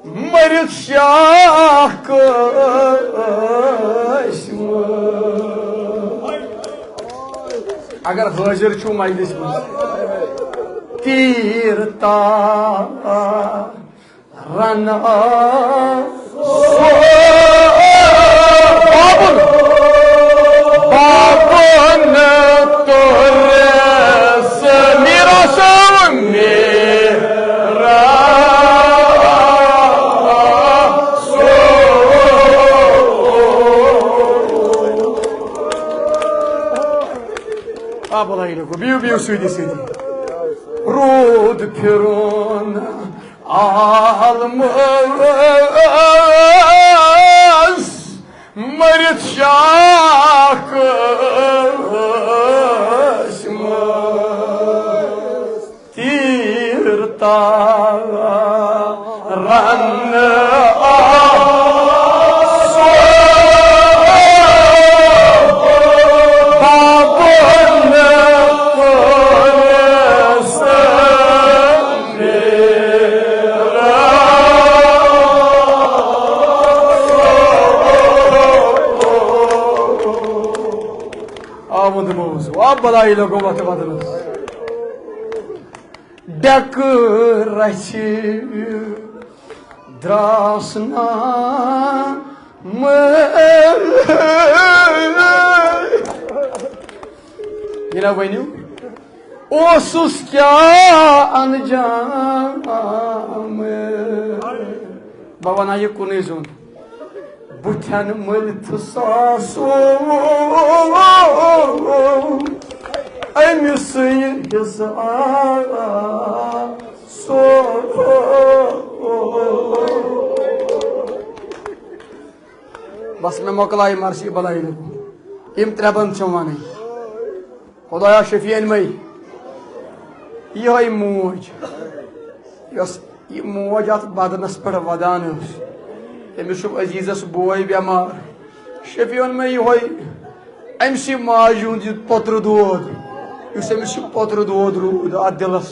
Mırık şah kışmı. Agar hazır şu meclis bu. Tirta rana babun torresi mirasım balayla go biu suidi. Rude फिरून आलमस मरित शाख तीरता run बधाई लोगों बात duck रची द्रासना ये वनु ओसुस क्या अनजाम बह वना यह कुन जुन बुथन मलित सासो अमिस सो बस मैं मोकलाई मर्सी बलाई इम त्रे बंद वन खुदाया शफीन मई ये मोज मोज अत बदनस पे वदान अमिस अजीजस बोय बेमार शफीन मई ये अमसी माज हुंद पोत्र दोद अमिस पोत्र दोद रूद अत दिलस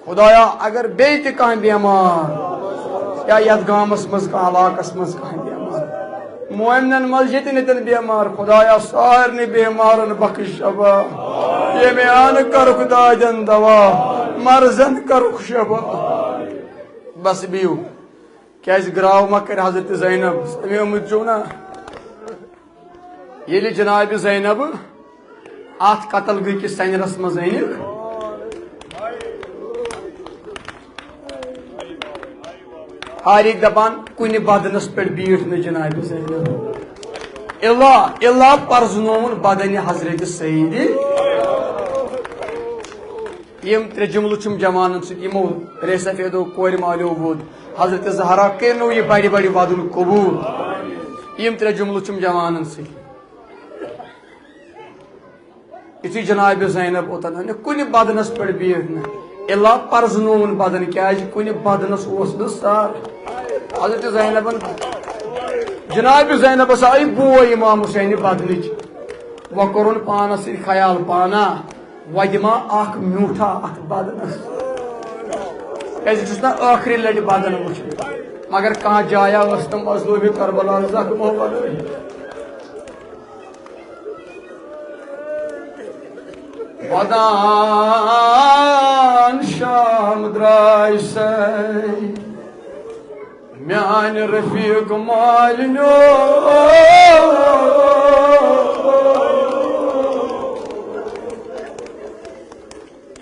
खुदाया अगर बे कह बेमार या ये गामस मज इलाकस मज कह बेमार मोमनन मज ये बेमार खुदाया सारे बेमारन बख्श शबा ये आन करुक दाजन दवा मर्जन करुक शबा बस बियू क्या ग्राव मा कर हजरत ज़ैनब अमे उम्मीद चो ना ये जनाब ज़ैनब अत कतल गई कि सनरस मज अनिक हारिक दपान कुन बदनस पे बीठ न जनाब ज़ैनब इला परजनोन बदन हजरत सईद यम त्रे जुमल जवान सो रेसफेदो कोर मालो वोद हजरत ज़हरा करो यह बड़ बड़ वदन कबूल यम त्रे जुमल जवान सु जनाब ज़ैनब ओतन कुन बदनस पे बीठ न इला परजनोन बदन क्या कुन बदनस सार हजरत ज़ैनबन जनाब ज़ैनबस आई बोय इमाम हुसैन बदन वो कोर पानस ख्याल पाना वदिमा अख म्यूठा अत बदनस क्या आखिरी लट बदन वो मगर कह जाया तम मजलूम करबला जख्मो वदान शाम द्राय सै म्यान रफीक मालनो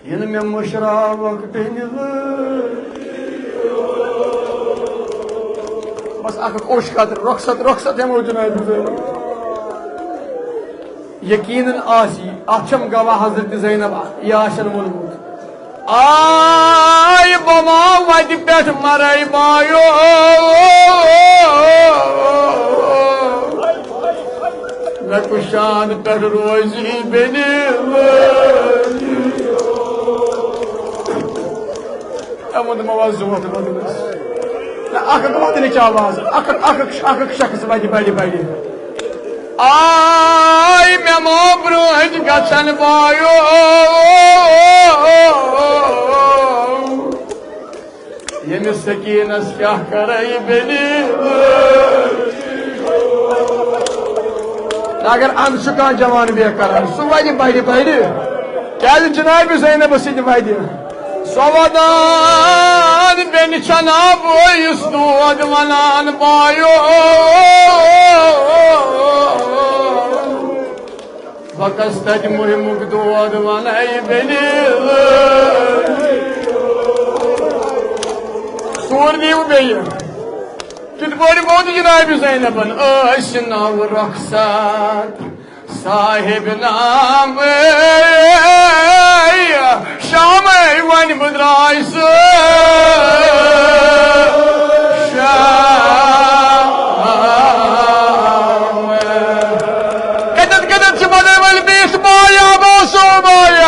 इन में मुशरावक बस अख कोश कत रुखसत रुखसत हम जनाब यकीनन आसी अचम गवाह हजरत ज़ैनब याशन वोनमुत आय बमा वत पे मरई बायो मैं कुशान पे रोजी बेनी अमद मवाजुत बदनस अख वदन आवाज अख शख्स वज बड़ बड़ आय मे मो ब्रोह गन बायो यमिस सकीनस क्या करे बेनी अगर अमस कह जवान बे कर सह वज बड़ बड़ क्या जनाब ज़ैनब सद वद सवदान बेन छना बोयस दोद वनान बायो वकस तज मुहिमुक दोद वन बेनी सूर दीव बे कित बोल बहुत जनाब ज़ैनबन नाव रखसत साहिब नाम शाम Aman Budraysı Kadet çımadı vel bit baya basu baya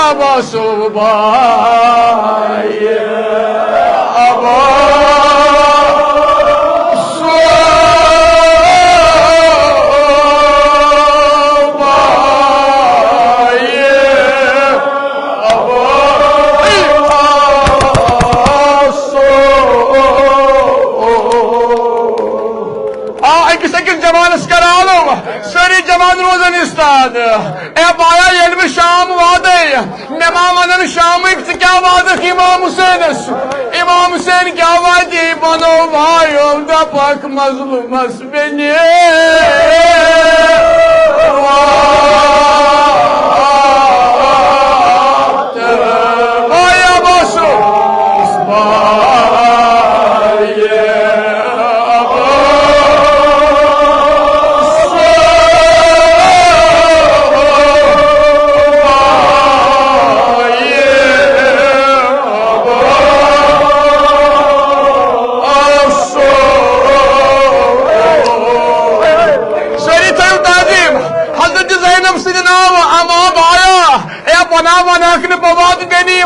Sari Cemal Rozan istadı. Baya yelmi Şam vardı. Memamanın Şam'ı iktika vardı İmam Hüseyin'es. İmam Hüseyin kya vardı? Bana var yolda bak mazlumas beni. Vay basu.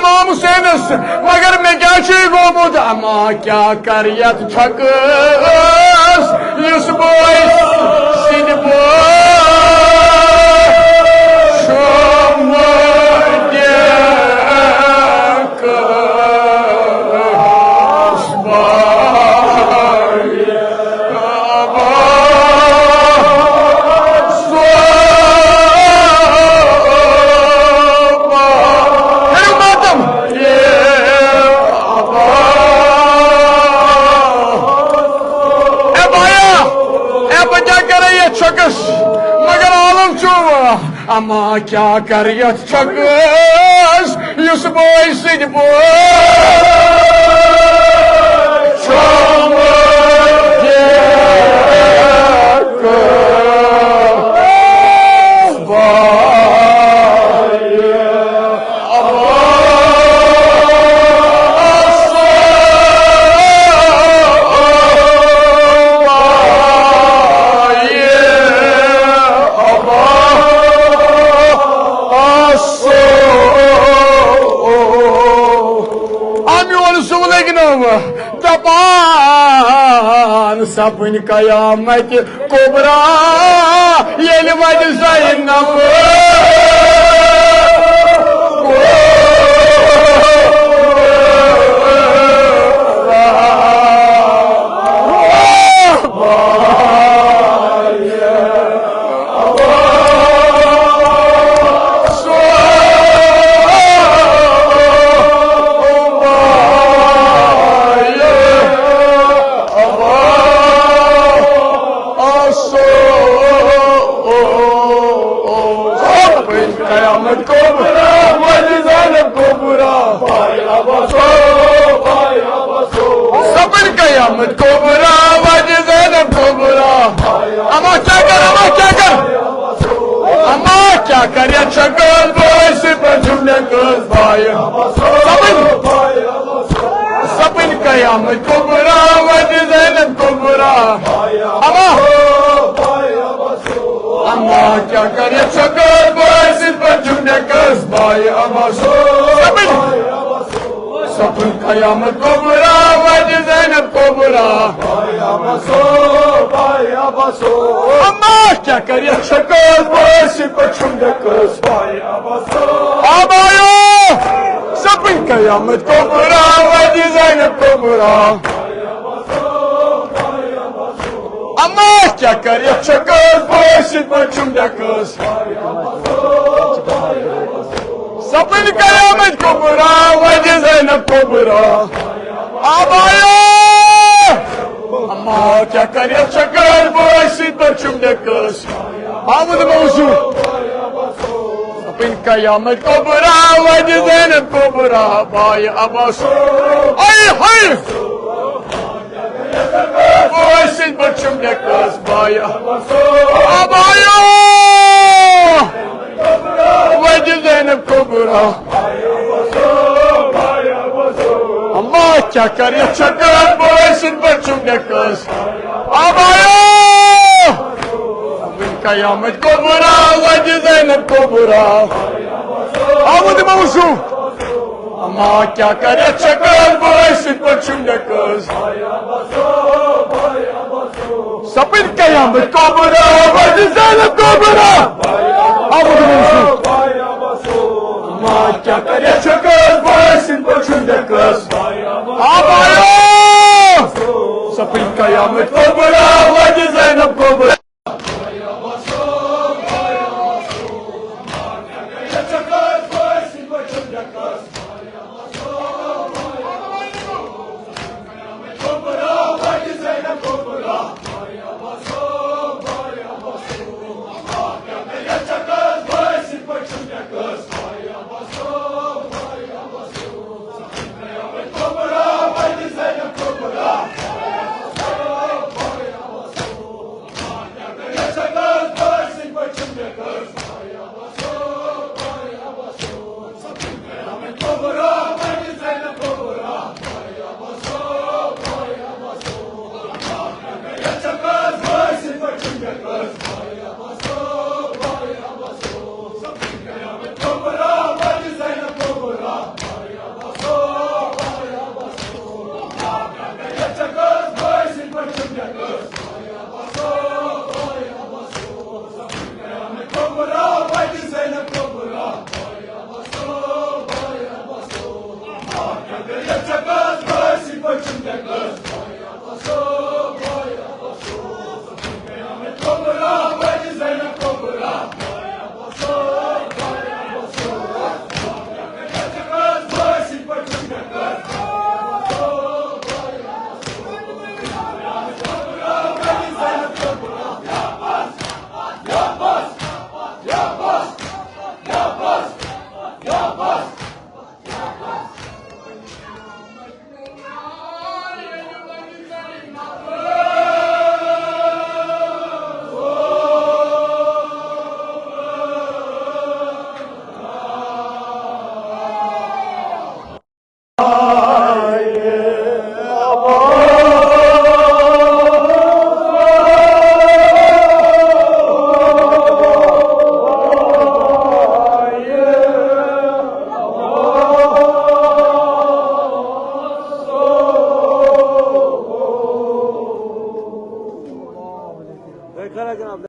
İmam Hüseyin'es मगर मैं क्या चीज गोमुद अमा क्या करियत छकस use बोय सिन मगर आलम चुवा अमा क्या करियत छकस use बोय सिन Dapan sapın kıyamet kubra yeli vacı sayın namı Kıyamet kubra, vacı Zeynep kubra. Ama क्या कर ya çakal boy sıfır cümle kız bay. Sapın kıyamet kubra, vacı Zeynep kubra. Ama क्या कर ya çakal boy sıfır cümle kız bay. Sapın kıyamet kubra, vacı Zeynep kubra. Ama क्या कर ya çakal boy sıfır cümle kız bay. Abayo sapın kıyamet kubra, vacı Zeynep kubra. Ama क्या कर ya çakal boy sıfır cümle kız. Sapın kıyamet kubra, vacı Zeynep kubra. Abayo Ama क्या कर ya çakal boy sıfır cümle kız. Mahmud Mavzu Sapın kıyamet kubra, vacı Zeynep kubra. Bay Abbas Ay hayır boy sıfır cümle kız. Bay Abayo Vacı Zeynep kubra. क्या करे çakır boysun başım ne kız. Abayo! Abin kıyamet kubura, Hacı Zeynep kubura. Amadı mavuşu. Ama क्या करे çakır boysun başım ne kız. Sapın kıyamet kubura, Hacı Zeynep kubura. Amadı mavuşu. Ama क्या करे çakır boysun başım ne kız. Abayo! Sapın kıyamet kubura, Hacı Zeynep kubura. Çakır, başın başım yakır.